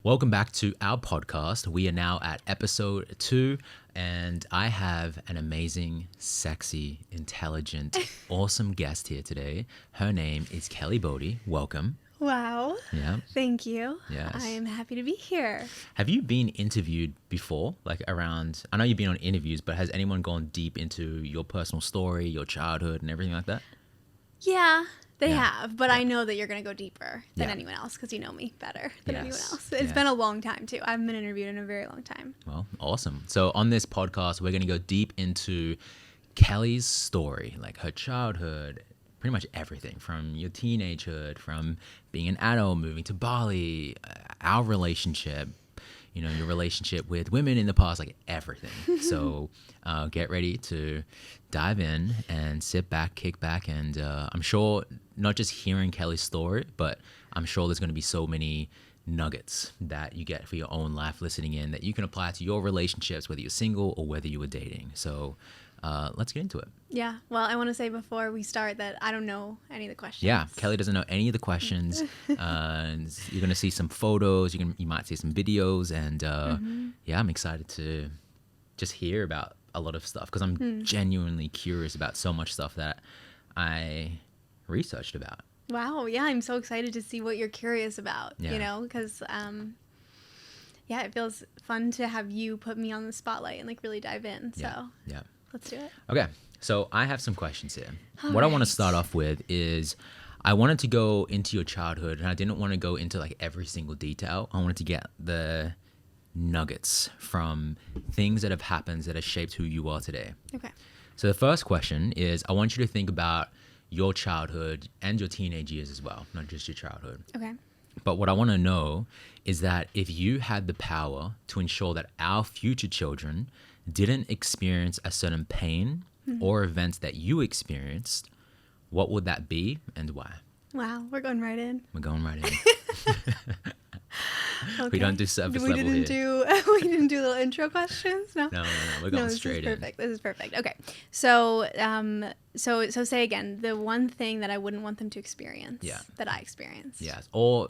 Welcome back to our podcast. We are now at episode 2, and I have an amazing, sexy, intelligent, awesome guest here today. Her name is Kelley Bode. Welcome. Wow. Yeah. Thank you. Yes. I am happy to be here. Have you been interviewed before? I know you've been on interviews, but has anyone gone deep into your personal story, your childhood, and everything like that? Yeah, they Yeah. have, but I know that you're going to go deeper than Yeah. anyone else because you know me better than anyone Yes. else. It's Yes. been a long time, too. I haven't been interviewed in a very long time. Well, awesome. So on this podcast, we're going to go deep into Kelley's story, like her childhood, pretty much everything from your teenagehood, from being an adult, moving to Bali, our relationship, your relationship with women in the past, like everything. So get ready to dive in and sit back, kick back. And I'm sure not just hearing Kelley's story, but I'm sure there's going to be so many nuggets that you get for your own life listening in that you can apply to your relationships, whether you're single or whether you were dating. So let's get into it. Yeah. Well, I want to say before we start that I don't know any of the questions. Yeah, Kelley doesn't know any of the questions. And you're gonna see some photos. You might see some videos, and yeah, I'm excited to just hear about a lot of stuff because I'm genuinely curious about so much stuff that I researched about. Wow. Yeah, I'm so excited to see what you're curious about, Yeah. because, yeah, it feels fun to have you put me on the spotlight and, like, really dive in. So Yeah. let's do it. Okay, so I have some questions here. All What I want to right. start off with is I wanted to go into your childhood, and I didn't want to go into like every single detail. I wanted to get the nuggets from things that have happened that have shaped who you are today. Okay. So the first question is I want you to think about your childhood and your teenage years as well, not just your childhood. Okay. But what I want to know is that if you had the power to ensure that our future children didn't experience a certain pain or events that you experienced, what would that be and why? Wow. We're going right in. We're going right in. Okay. We don't do surface we level didn't here. We didn't do little intro questions. No. No. We're going this straight is in. perfect. This is perfect. Okay. So, so say again the one thing that I wouldn't want them to experience. Yeah. That I experienced. Yes. Or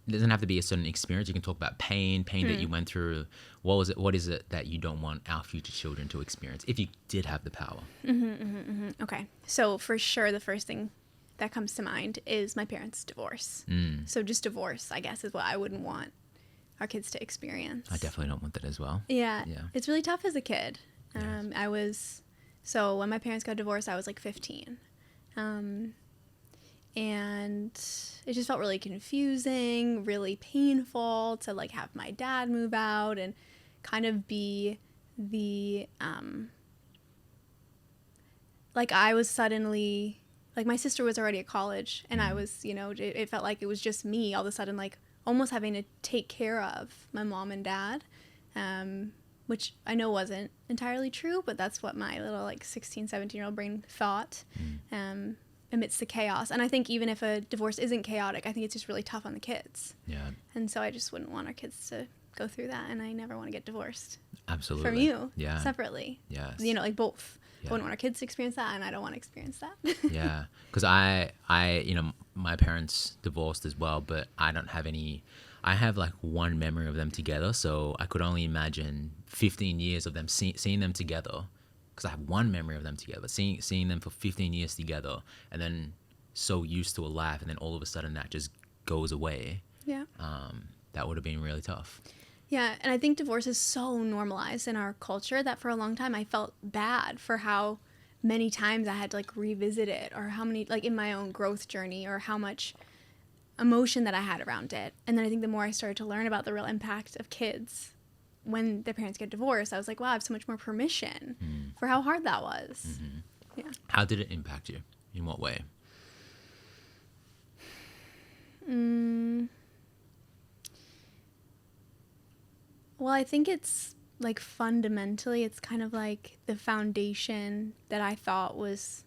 it doesn't have to be a certain experience. You can talk about pain that you went through. What is it that you don't want our future children to experience if you did have the power? Okay. So for sure, the first thing that comes to mind is my parents' divorce. So just divorce, I guess, is what I wouldn't want our kids to experience. I definitely don't want that as well. Yeah. Yeah. It's really tough as a kid. Yes. So when my parents got divorced, I was like 15. And it just felt really confusing, really painful to like have my dad move out and kind of be the, like I was suddenly, like my sister was already at college and I was, it felt like it was just me all of a sudden, like almost having to take care of my mom and dad, which I know wasn't entirely true, but that's what my little like 16, 17-year-old brain thought. Amidst the chaos. And I think even if a divorce isn't chaotic, I think it's just really tough on the kids. Yeah. And so I just wouldn't want our kids to go through that. And I never want to get divorced Absolutely. from you. Yeah. Separately. Yes. Like both. Yeah. I wouldn't want our kids to experience that, and I don't want to experience that. Yeah. Because I, my parents divorced as well, but I don't have any. I have like one memory of them together, so I could only imagine 15 years of them seeing them together. Because I have one memory of them together, but seeing them for 15 years together, and then so used to a life, and then all of a sudden that just goes away. Yeah. That would have been really tough. Yeah, and I think divorce is so normalized in our culture that for a long time I felt bad for how many times I had to like revisit it, or how many, like in my own growth journey, or how much emotion that I had around it. And then I think the more I started to learn about the real impact of kids when their parents get divorced, I was like, wow, I have so much more permission for how hard that was. Yeah. How did it impact you? In what way? Well, I think it's like fundamentally, it's kind of like the foundation that I thought was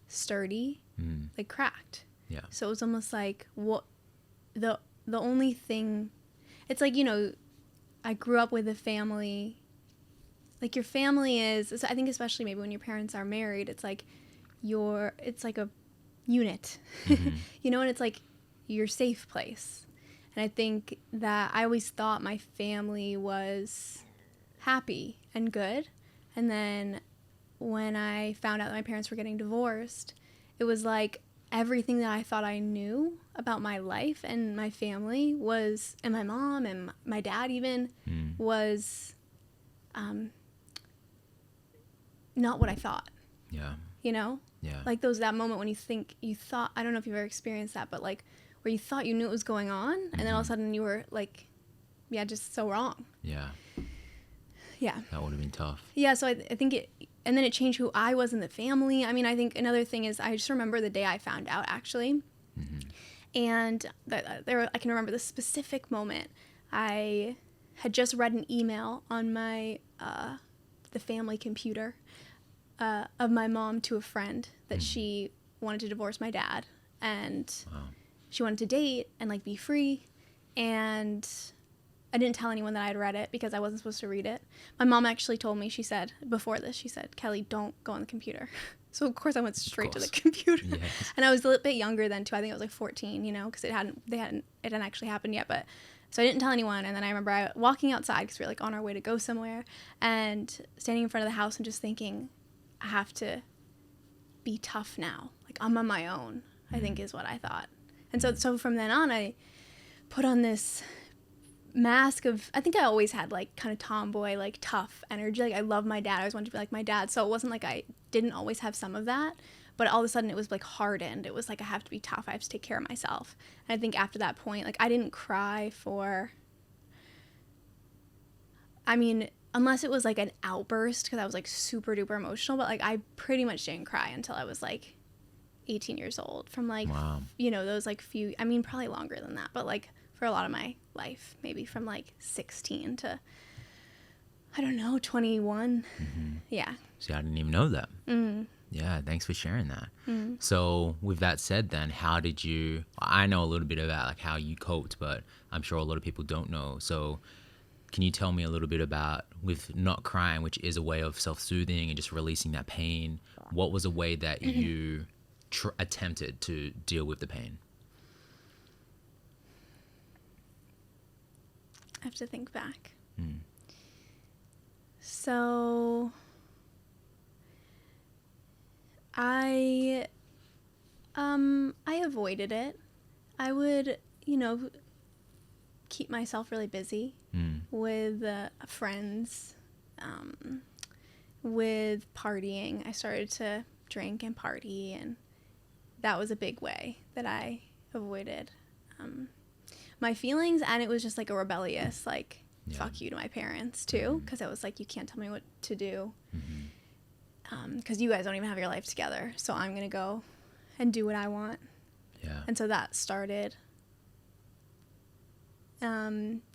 sturdy, like cracked. Yeah. So it was almost like the only thing, it's like, I grew up with a family, like your family is, so I think especially maybe when your parents are married, it's like it's like a unit, and it's like your safe place. And I think that I always thought my family was happy and good. And then when I found out that my parents were getting divorced, it was like everything that I thought I knew about my life and my family was, and my mom and my dad even, was not what I thought. Yeah. You know? Yeah. Like that moment when you thought, I don't know if you've ever experienced that, but like where you thought you knew what was going on, and then all of a sudden you were like, yeah, just so wrong. Yeah. Yeah. That would have been tough. Yeah, so I think and then it changed who I was in the family. I mean, I think another thing is I just remember the day I found out, actually. And I can remember the specific moment. I had just read an email on my the family computer of my mom to a friend that she wanted to divorce my dad, and she wanted to date and like be free. And I didn't tell anyone that I had read it because I wasn't supposed to read it. My mom actually told me, she said, before this, she said, Kelley, don't go on the computer. So of course I went straight to the computer. Yes. And I was a little bit younger then too. I think I was like 14, you know, because it hadn't actually happened yet. But so I didn't tell anyone. And then I remember walking outside because we were like on our way to go somewhere, and standing in front of the house and just thinking, I have to be tough now. Like I'm on my own, I think is what I thought. And so from then on, I put on this mask of, I think I always had like kind of tomboy, like tough energy. Like I love my dad. I always wanted to be like my dad. So it wasn't like I didn't always have some of that, but all of a sudden it was like hardened. It was like I have to be tough. I have to take care of myself. And I think after that point, like I didn't cry for, I mean, unless it was like an outburst because I was like super duper emotional, but like I pretty much didn't cry until I was like 18 years old from like, you know, those like few, I mean, probably longer than that, but like for a lot of my life, maybe from like 16 to, I don't know, 21. Yeah. See, I didn't even know that. Yeah, thanks for sharing that. So with that said then, how did you, I know a little bit about like how you coped, but I'm sure a lot of people don't know. So can you tell me a little bit about, with not crying, which is a way of self-soothing and just releasing that pain, what was a way that you attempted to deal with the pain? I have to think back. So I avoided it. I would, you know, keep myself really busy with friends, with partying. I started to drink and party, and that was a big way that I avoided my feelings. And it was just like a rebellious, like, fuck you to my parents too, because I was like, you can't tell me what to do, because you guys don't even have your life together, so I'm gonna go and do what I want. And so that started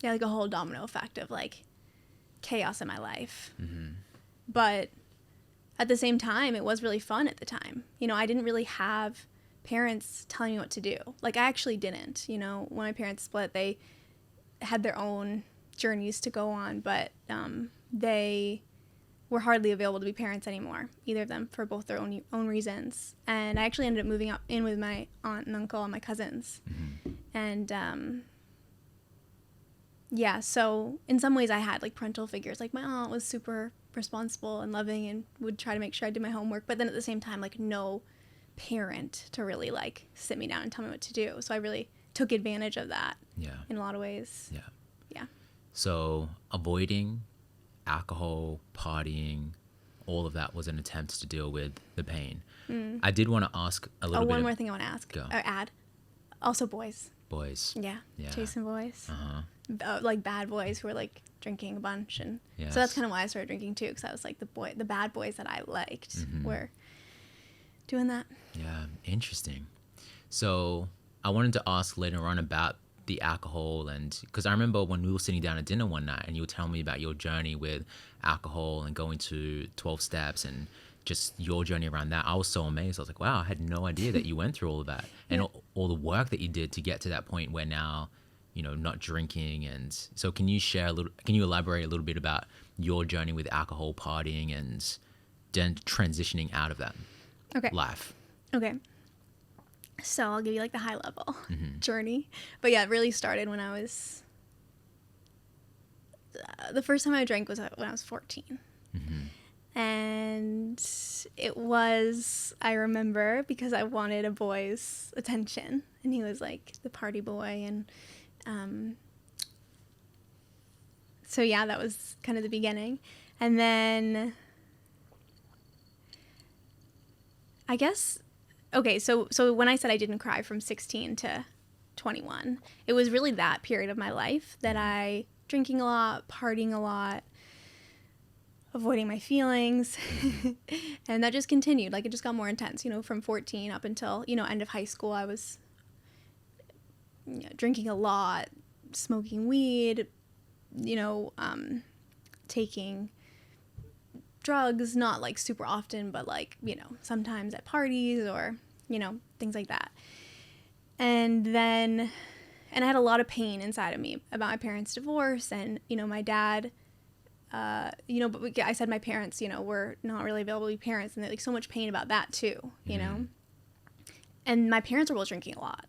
like a whole domino effect of like chaos in my life. But at the same time, it was really fun at the time. You know, I didn't really have parents telling me what to do. Like I actually didn't, you know, when my parents split, they had their own journeys to go on, but they were hardly available to be parents anymore, either of them, for both their own reasons. And I actually ended up moving in with my aunt and uncle and my cousins. And yeah, so in some ways I had like parental figures. Like my aunt was super responsible and loving and would try to make sure I did my homework, but then at the same time, like no parent to really like sit me down and tell me what to do. So I really took advantage of that in a lot of ways. Yeah. So avoiding alcohol, partying, all of that was an attempt to deal with the pain. I did want to ask a little bit. One more thing I want to ask. Or add. Also boys. Yeah. Chasing boys. Like bad boys who were like drinking a bunch, and so that's kind of why I started drinking too, because I was like the bad boys that I liked were doing that. Yeah, interesting. So I wanted to ask later on about the alcohol, and because I remember when we were sitting down at dinner one night and you were telling me about your journey with alcohol and going to 12 steps and just your journey around that, I was so amazed. I was like, wow, I had no idea that you went through all of that and all the work that you did to get to that point where now, you know, not drinking. And so can you elaborate a little bit about your journey with alcohol, partying, and then transitioning out of that life? Okay. So I'll give you like the high level journey. But yeah, it really started when I was, the first time I drank was when I was 14. And it was, I remember, because I wanted a boy's attention, and he was like the party boy. And so yeah, that was kind of the beginning. And then I guess, okay, so when I said I didn't cry from 16 to 21, it was really that period of my life that I, drinking a lot, partying a lot, avoiding my feelings, and that just continued. Like, it just got more intense, you know, from 14 up until, you know, end of high school. I was, you know, drinking a lot, smoking weed, you know, taking drugs, not like super often, but like, you know, sometimes at parties or, you know, things like that. And then, and I had a lot of pain inside of me about my parents' divorce, and, you know, my dad, you know, but I said my parents, you know, were not really available to be parents, and like so much pain about that too, you know. And my parents were both drinking a lot.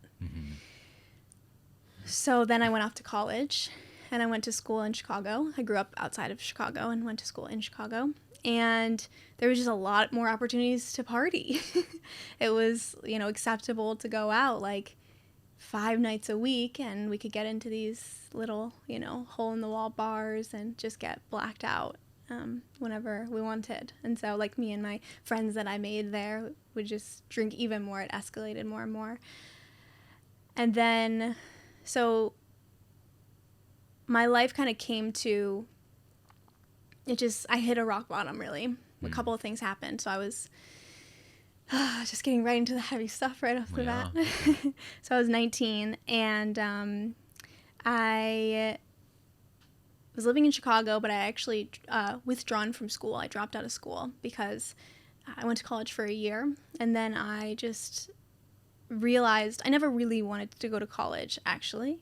So then I went off to college, and I went to school in Chicago. I grew up outside of Chicago and went to school in Chicago. And there was just a lot more opportunities to party. It was, you know, acceptable to go out like 5 nights a week, and we could get into these little, you know, hole-in-the-wall bars and just get blacked out whenever we wanted. And so, like, me and my friends that I made there would just drink even more. It escalated more and more. And then, so my life kind of came to, I hit a rock bottom, really. A couple of things happened. So I was just getting right into the heavy stuff right off the bat. So I was 19, and I was living in Chicago, but I actually withdrawn from school. I dropped out of school because I went to college for a year, and then I just realized I never really wanted to go to college, actually.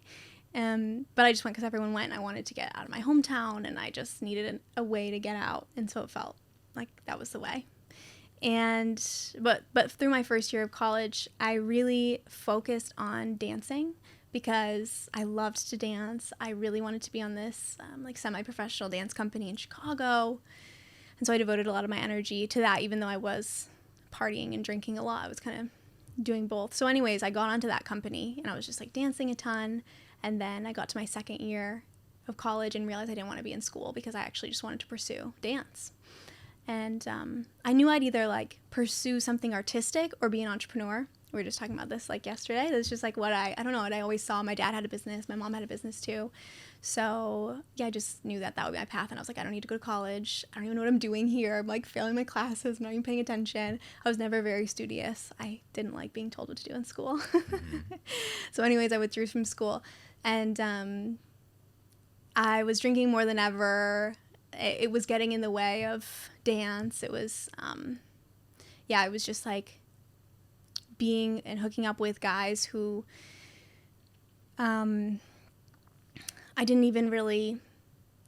But I just went because everyone went, and I wanted to get out of my hometown, and I just needed a way to get out, and so it felt like that was the way. And but through my first year of college, I really focused on dancing because I loved to dance. I really wanted to be on this like semi-professional dance company in Chicago, and so I devoted a lot of my energy to that, even though I was partying and drinking a lot. I was kind of doing both. So anyways, I got onto that company, and I was just like dancing a ton. And then I got to my second year of college and realized I didn't want to be in school because I actually just wanted to pursue dance. And I knew I'd either like pursue something artistic or be an entrepreneur. We were just talking about this like yesterday. That's just like what I don't know, what I always saw. My dad had a business. My mom had a business too. So yeah, I just knew that would be my path. And I was like, I don't need to go to college. I don't even know what I'm doing here. I'm like failing my classes. I'm not even paying attention. I was never very studious. I didn't like being told what to do in school. So anyways, I withdrew from school. And I was drinking more than ever. It was getting in the way of dance. It was, it was just like being and hooking up with guys who I didn't even really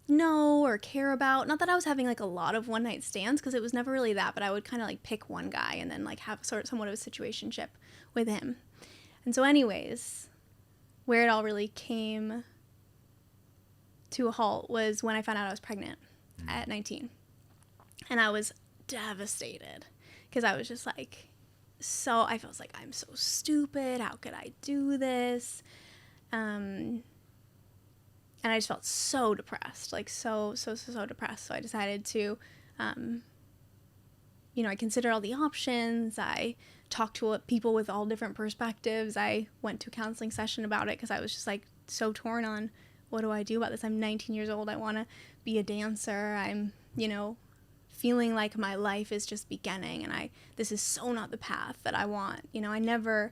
know or care about. Not that I was having like a lot of one night stands, because it was never really that, but I would kind of like pick one guy and then like have somewhat of a situationship with him. And so anyways, where it all really came to a halt was when I found out I was pregnant at 19. And I was devastated because I was just like, I felt like, I'm so stupid. How could I do this? And I just felt so depressed, like so depressed. So I decided to, I considered all the options. I talked to people with all different perspectives. I went to a counseling session about it because I was just like so torn on, what do I do about this? I'm 19 years old. I want to be a dancer. I'm, feeling like my life is just beginning, and this is so not the path that I want. I never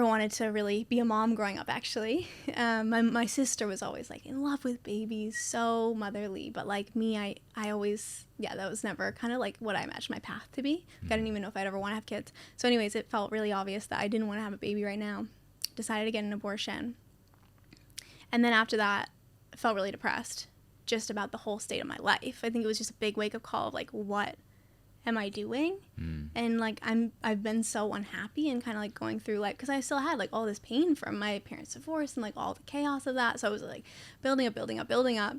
wanted to really be a mom growing up, actually. My sister was always like in love with babies, so motherly, but like me, I always, that was never kind of like what I imagined my path to be. Like, I didn't even know if I'd ever want to have kids. So anyways, it felt really obvious that I didn't want to have a baby right now. Decided to get an abortion. And then after that, I felt really depressed just about the whole state of my life. I think it was just a big wake-up call of like, what am I doing? And like I've been so unhappy and kind of like going through like, because I still had like all this pain from my parents' divorce and like all the chaos of that. So I was like building up.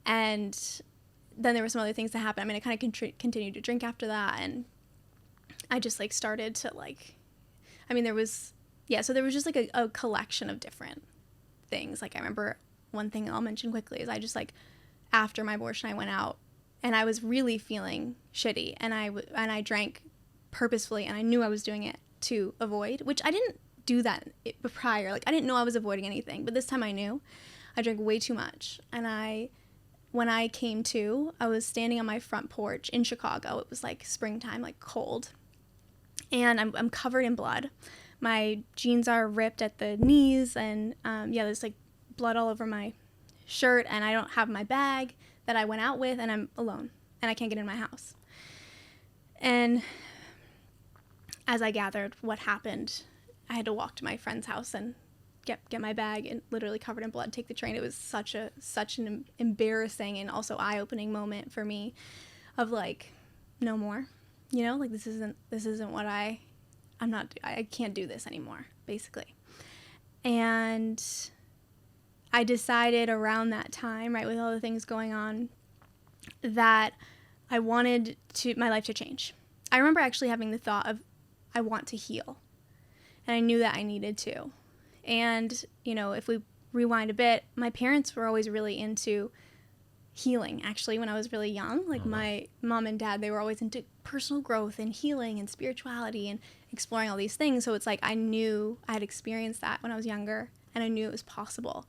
And then there were some other things that happened. I mean, I kind of continued to drink after that, and I just like started to like, I mean, there was just like a collection of different things. Like I remember one thing I'll mention quickly is I just like, after my abortion, I went out and I was really feeling shitty, and I drank purposefully, and I knew I was doing it to avoid, which I didn't do that prior. Like I didn't know I was avoiding anything, but this time I knew. I drank way too much, and when I came to, I was standing on my front porch in Chicago. It was like springtime, like cold, and I'm covered in blood. My jeans are ripped at the knees, and there's like blood all over my shirt, and I don't have my bag that I went out with, and I'm alone, and I can't get in my house. And as I gathered what happened, I had to walk to my friend's house and get my bag, and literally covered in blood, take the train. It was such an embarrassing and also eye-opening moment for me of like, no more, you know, like this isn't what I can't do this anymore, basically. And I decided around that time, right, with all the things going on, that I wanted my life to change. I remember actually having the thought of, I want to heal. And I knew that I needed to. And, you know, if we rewind a bit, my parents were always really into healing, actually, when I was really young. Like my mom and dad, they were always into personal growth and healing and spirituality and exploring all these things. So it's like I knew I had experienced that when I was younger, and I knew it was possible.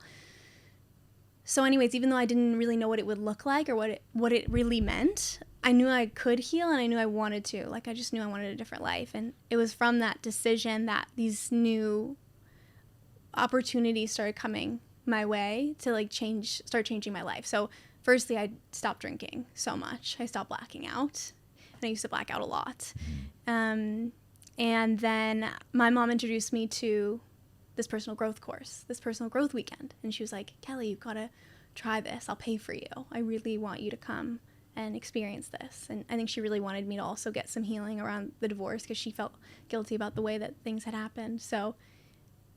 So anyways, even though I didn't really know what it would look like or what it really meant, I knew I could heal, and I knew I wanted to. Like I just knew I wanted a different life. And it was from that decision that these new opportunities started coming my way to like start changing my life. So firstly, I stopped drinking so much. I stopped blacking out, and I used to black out a lot. And then my mom introduced me to this personal growth course, this personal growth weekend. And she was like, Kelley, you gotta try this. I'll pay for you. I really want you to come and experience this. And I think she really wanted me to also get some healing around the divorce, because she felt guilty about the way that things had happened. So,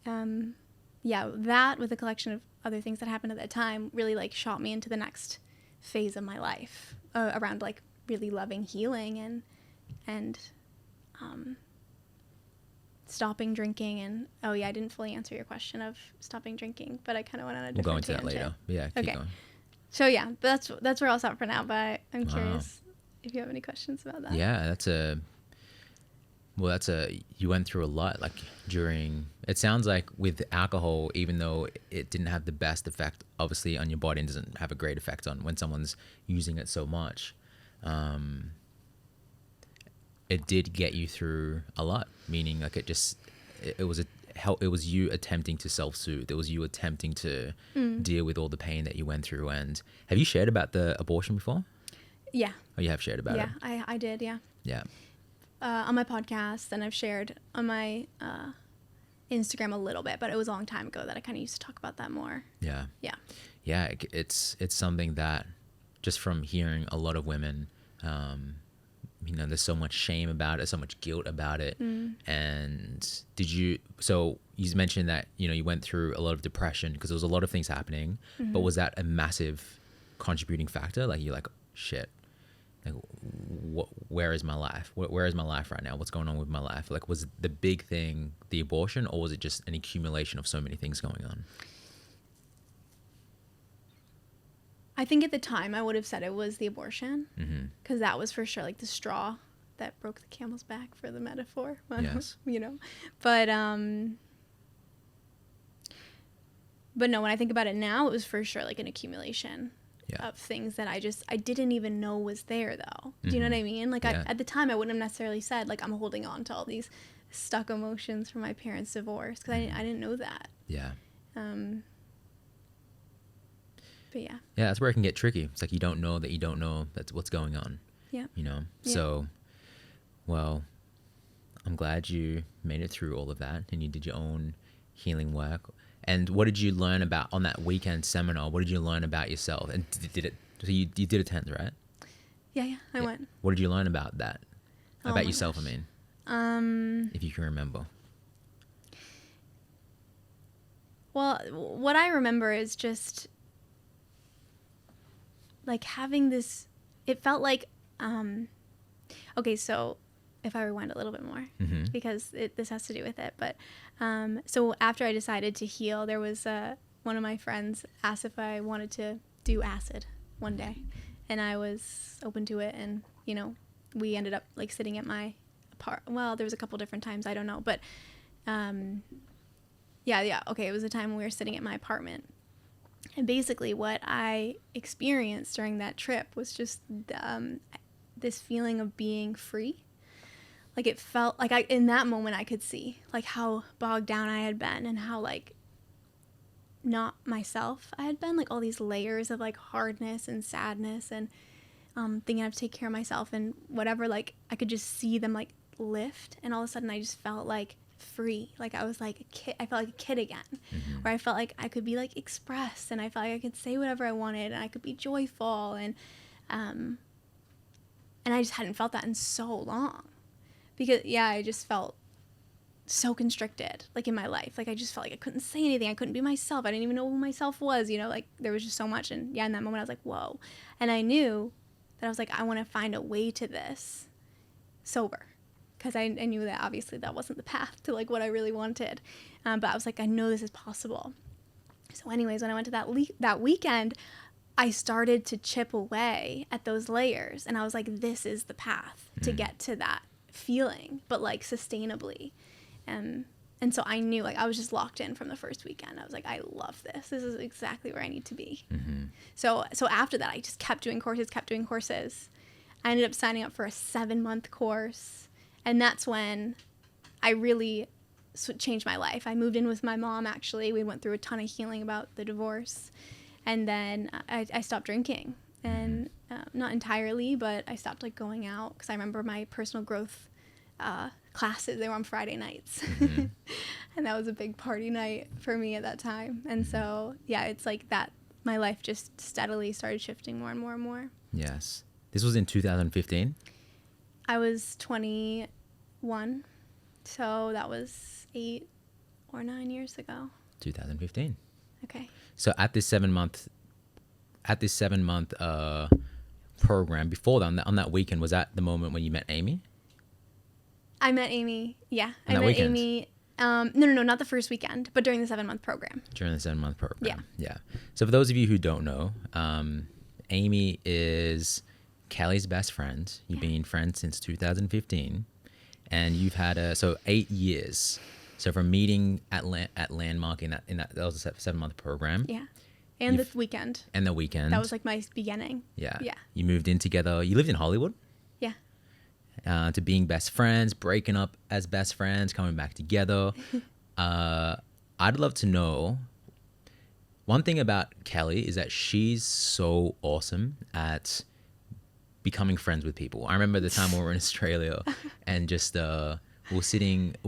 that with a collection of other things that happened at that time really like shot me into the next phase of my life, around like really loving healing and stopping drinking. And I didn't fully answer your question of stopping drinking, but I kind of went on a different tangent. We'll go into that later. Yeah, keep going. So that's where I'll stop for now, but I'm curious if you have any questions about that. Yeah, you went through a lot, like it sounds like with alcohol, even though it didn't have the best effect, obviously, on your body, and doesn't have a great effect on when someone's using it so much. It did get you through a lot, meaning like it was you attempting to self-soothe. It was you attempting to deal with all the pain that you went through. And have you shared about the abortion before? Yeah. Oh, you have shared about it? Yeah, I did, yeah. Yeah. On my podcast, and I've shared on my Instagram a little bit, but it was a long time ago that I kind of used to talk about that more. Yeah. Yeah. Yeah, it's something that just from hearing a lot of women, there's so much shame about it, so much guilt about it. And so you mentioned that, you went through a lot of depression because there was a lot of things happening, but was that a massive contributing factor? Like you're like, shit, like where is my life? Where is my life right now? What's going on with my life? Like, was the big thing the abortion, or was it just an accumulation of so many things going on? I think at the time I would have said it was the abortion, because that was for sure like the straw that broke the camel's back, for the metaphor. Yes. But no, when I think about it now, it was for sure like an accumulation of things that I didn't even know was there, though. Do you know what I mean? Like at the time, I wouldn't have necessarily said like I'm holding on to all these stuck emotions from my parents' divorce, because I didn't know that. Yeah. But yeah. Yeah, that's where it can get tricky. It's like you don't know that you don't know that's what's going on. Yeah. Yeah. So, well, I'm glad you made it through all of that and you did your own healing work. And what did you learn about on that weekend seminar? What did you learn about yourself? And did it? So you did attend, right? Yeah, I went. What did you learn about that? Oh About my yourself, gosh. I mean. If you can remember. Well, what I remember is just like having this, it felt like, okay, so if I rewind a little bit more, because this has to do with it, but so after I decided to heal, there was one of my friends asked if I wanted to do acid one day, and I was open to it, and we ended up like sitting at my well, there was a couple different times, I don't know, but yeah, okay, it was a time when we were sitting at my apartment. And basically what I experienced during that trip was just this feeling of being free. Like it felt like in that moment I could see like how bogged down I had been and how like not myself I had been, like all these layers of like hardness and sadness and thinking I have to take care of myself and whatever, like I could just see them like lift, and all of a sudden I just felt like free. Like I was like a kid. I felt like a kid again, where I felt like I could be like expressed, and I felt like I could say whatever I wanted, and I could be joyful, and I just hadn't felt that in so long, because I just felt so constricted like in my life. Like I just felt like I couldn't say anything, I couldn't be myself, I didn't even know who myself was, like there was just so much. And in that moment I was like, whoa. And I knew that I was like, I want to find a way to this sober, because I knew that obviously that wasn't the path to like what I really wanted, but I was like, I know this is possible. So anyways, when I went to that weekend, I started to chip away at those layers, and I was like, this is the path to get to that feeling, but like sustainably. And so I knew, like, I was just locked in from the first weekend. I was like, I love this. This is exactly where I need to be. So after that, I just kept doing courses. I ended up signing up for a 7-month course. And that's when I really changed my life. I moved in with my mom, actually. We went through a ton of healing about the divorce. And then I stopped drinking. And not entirely, but I stopped, like, going out. Because I remember my personal growth classes, they were on Friday nights. And that was a big party night for me at that time. And so, yeah, it's like that. My life just steadily started shifting more and more and more. Yes. This was in 2015? I was 21, so that was 8 or 9 years ago. 2015. Okay. So at this 7-month program, before that, on that weekend, was that the moment when you met Amy? I met Amy. Yeah, On I met weekend? Amy. No, not the first weekend, but during the 7-month program. During the 7-month program. Yeah. Yeah. So for those of you who don't know, Amy is Kelley's best friend. You've been friends since 2015, and you've had 8 years. So from meeting at Landmark in that was a 7-month program. Yeah, and the weekend. And the weekend. That was like my beginning. Yeah. Yeah. You moved in together. You lived in Hollywood. Yeah. To being best friends, breaking up as best friends, coming back together. I'd love to know, one thing about Kelley is that she's so awesome at becoming friends with people. I remember the time when we were in Australia and just we're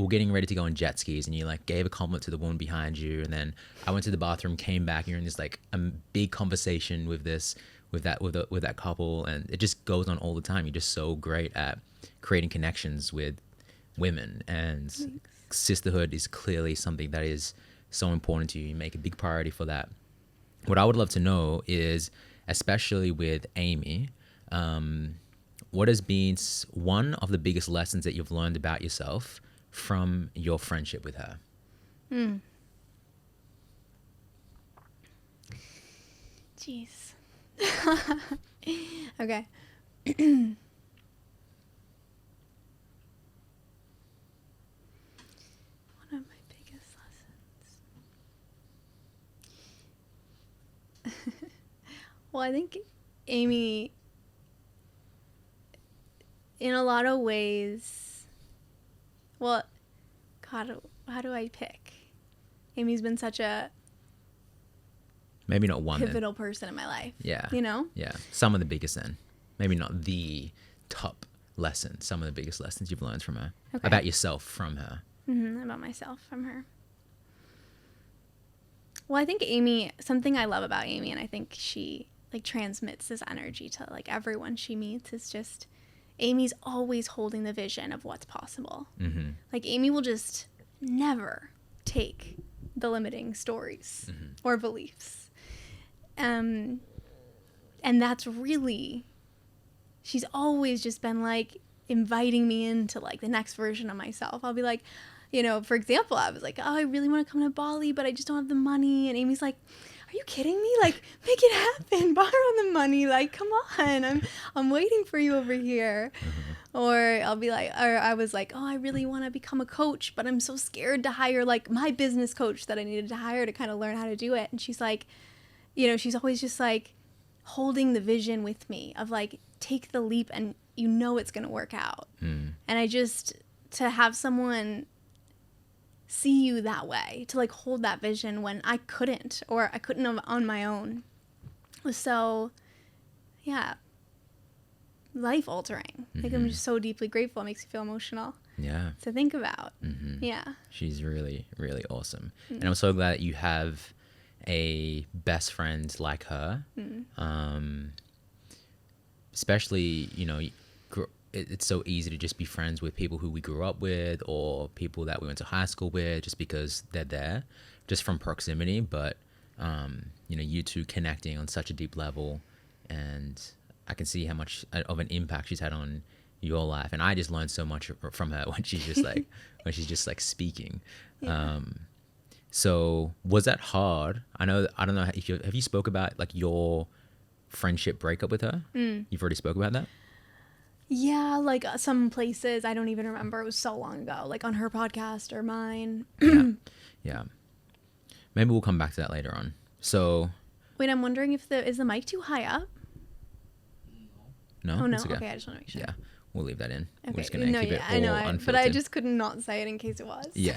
getting ready to go on jet skis, and you like gave a compliment to the woman behind you, and then I went to the bathroom, came back, and you're in this like a big conversation with that couple, and it just goes on all the time. You're just so great at creating connections with women, and sisterhood is clearly something that is so important to you. You make a big priority for that. What I would love to know is, especially with Amy, what has been one of the biggest lessons that you've learned about yourself from your friendship with her? Jeez. Okay. One of my biggest lessons. Well, I think Amy, in a lot of ways, well, God, how do I pick? Amy's been such a Maybe not one. pivotal person in my life. Yeah. Yeah. Some of the biggest then. Maybe not the top lesson. Some of the biggest lessons you've learned from her. Okay. About yourself from her. About myself from her. Well, I think Amy, something I love about Amy, and I think she like transmits this energy to like everyone she meets. It's just Amy's always holding the vision of what's possible. Mm-hmm. Like Amy will just never take the limiting stories or beliefs. And that's really, she's always just been like inviting me into like the next version of myself. I'll be like, you know, for example, I was like, oh, I really want to come to Bali, but I just don't have the money. And Amy's like, are you kidding me? Like, make it happen. Borrow the money. Like, come on. I'm waiting for you over here. Or I'll be like, or I was like, oh, I really want to become a coach, but I'm so scared to hire like my business coach that I needed to hire to kind of learn how to do it. And she's like, you know, she's always just like holding the vision with me of like, take the leap and you know it's going to work out. And I just, to have someone see you that way, to like hold that vision when I couldn't, or I couldn't have on my own, was so, yeah, life altering. Like I'm just so deeply grateful. It makes me feel emotional. Yeah. To think about. Yeah. She's really, really awesome. And I'm so glad that you have a best friend like her. Especially, you know, it's so easy to just be friends with people who we grew up with or people that we went to high school with just because they're there, just from proximity. But, you know, you two connecting on such a deep level, and I can see how much of an impact she's had on your life. And I just learned so much from her when she's just like, speaking. Yeah. So was that hard? I don't know if have you spoke about like your friendship breakup with her? You've already spoke about that? Yeah, like some places I don't even remember. It was so long ago, like on her podcast or mine. Yeah. Maybe we'll come back to that later on. So wait, I'm wondering if is the mic too high up? No? Oh no. It's Okay, I just want to make sure. Yeah, we'll leave that in. Okay. We're just gonna keep it all unfiltered. But I just could not say it in case it was. Yeah.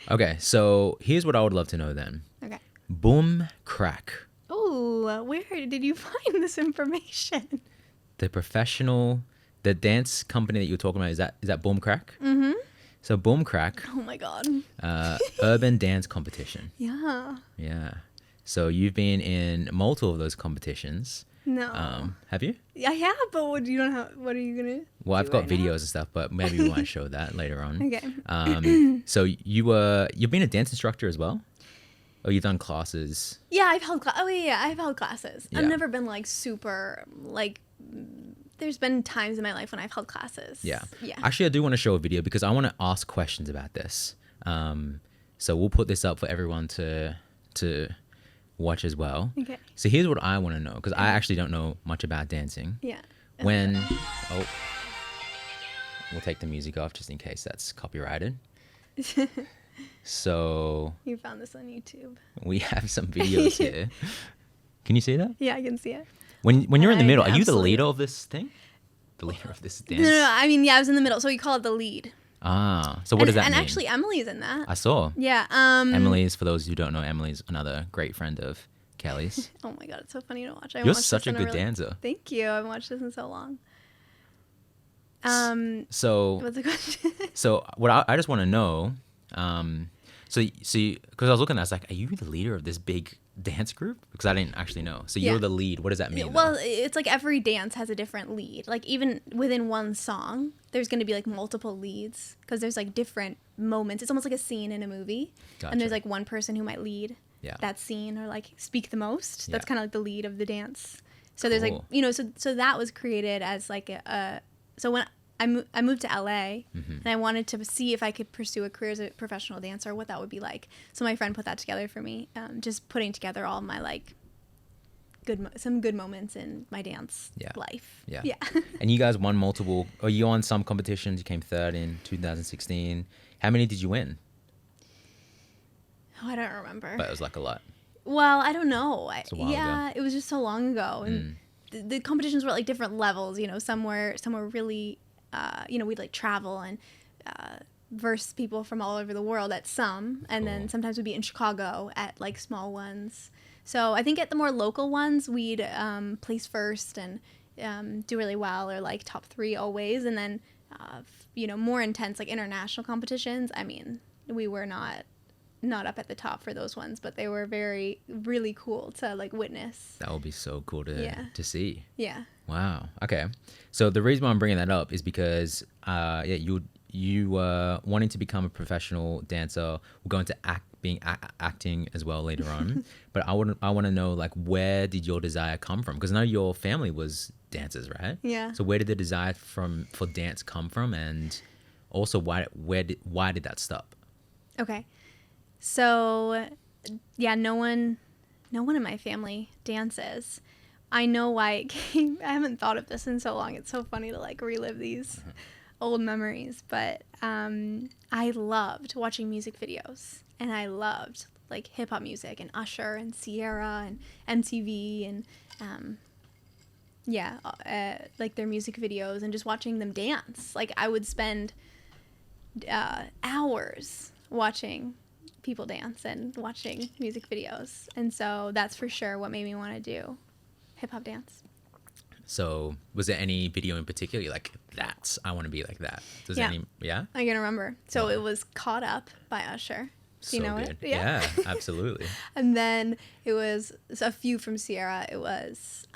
Okay, so here's what I would love to know then. Okay. Boom Crack. Oh, where did you find this information? The dance company that you were talking about, is that Boom Crack? Mm-hmm. So Boom Crack. Oh my God. Urban dance competition. Yeah. Yeah. So you've been in multiple of those competitions. No. Have you? I have, but what are you gonna? Well, I've got right videos now? and stuff, but maybe we might show that later on. Okay. So you've been a dance instructor as well? Oh, you've done classes. Yeah, I've held I've held classes. Yeah. I've never been like super like. There's been times in my life when I've held classes. Yeah. Yeah. Actually, I do want to show a video because I want to ask questions about this. So we'll put this up for everyone to watch as well. Okay. So here's what I want to know, because I actually don't know much about dancing. Yeah. We'll take the music off just in case that's copyrighted. So You found this on YouTube. we have some videos here. Can you see that? Yeah, I can see it. When you're in the middle, are you the absolutely- leader of this thing? The leader of this dance? No, I mean, yeah, I was in the middle, so we call it the lead. Ah, so what does that and mean? And actually, Emily's in that. I saw. Yeah. Emily's, for those who don't know, Emily's another great friend of Kelley's. Oh my God, it's so funny to watch. You're such a good dancer. Thank you. I haven't watched this in so long. So What's the question? So what I just want to know, so because I was looking at it, I was like, are you the leader of this big dance group? Because I didn't actually know. So Yeah. you're the lead. What does that mean? Well, though? it's like every dance has a different lead. Like even within one song, there's going to be like multiple leads because there's like different moments. It's almost like a scene in a movie. Gotcha. And there's like one person who might lead Yeah. that scene or like speak the most. That's Yeah. kind of like the lead of the dance. So there's like, Cool. you know, so that was created as like so when I moved to LA and I wanted to see if I could pursue a career as a professional dancer, what that would be like. So my friend put that together for me, just putting together all my like some good moments in my dance life. Yeah. Yeah. And you guys won multiple. Are you on some competitions? You came third in 2016. How many did you win? Oh, I don't remember. But it was like a lot. Well, I don't know. It's a while ago. It was just so long ago, and the competitions were at like different levels. You know, some were really, you know, we'd like travel and verse people from all over the world at some, and then sometimes we'd be in Chicago at like small ones. So I think at the more local ones, we'd place first and do really well, or like top 3 always, and then you know, more intense like international competitions. I mean, we were not not up at the top for those ones, but they were really cool to like witness. That would be so cool to see. Yeah. Wow. Okay. So the reason why I'm bringing that up is because you were wanting to become a professional dancer. We're going to acting as well later on. But I want to know, like, where did your desire come from? Because I know your family was dancers, right? Yeah. So where did the desire for dance come from, and also why did that stop? Okay. So yeah, no one in my family dances. I know why it came. I haven't thought of this in so long. It's so funny to like relive these old memories. But I loved watching music videos, and I loved like hip hop music and Usher and Sierra and MTV and like their music videos and just watching them dance. Like I would spend hours watching people dance and watching music videos, and so that's for sure what made me want to do hip-hop dance. So was there any video in particular you're like, I want to be like that? I can remember. So it was Caught Up by Usher. Do you know good. it? Yeah, absolutely. And then it was a few from Sierra. It was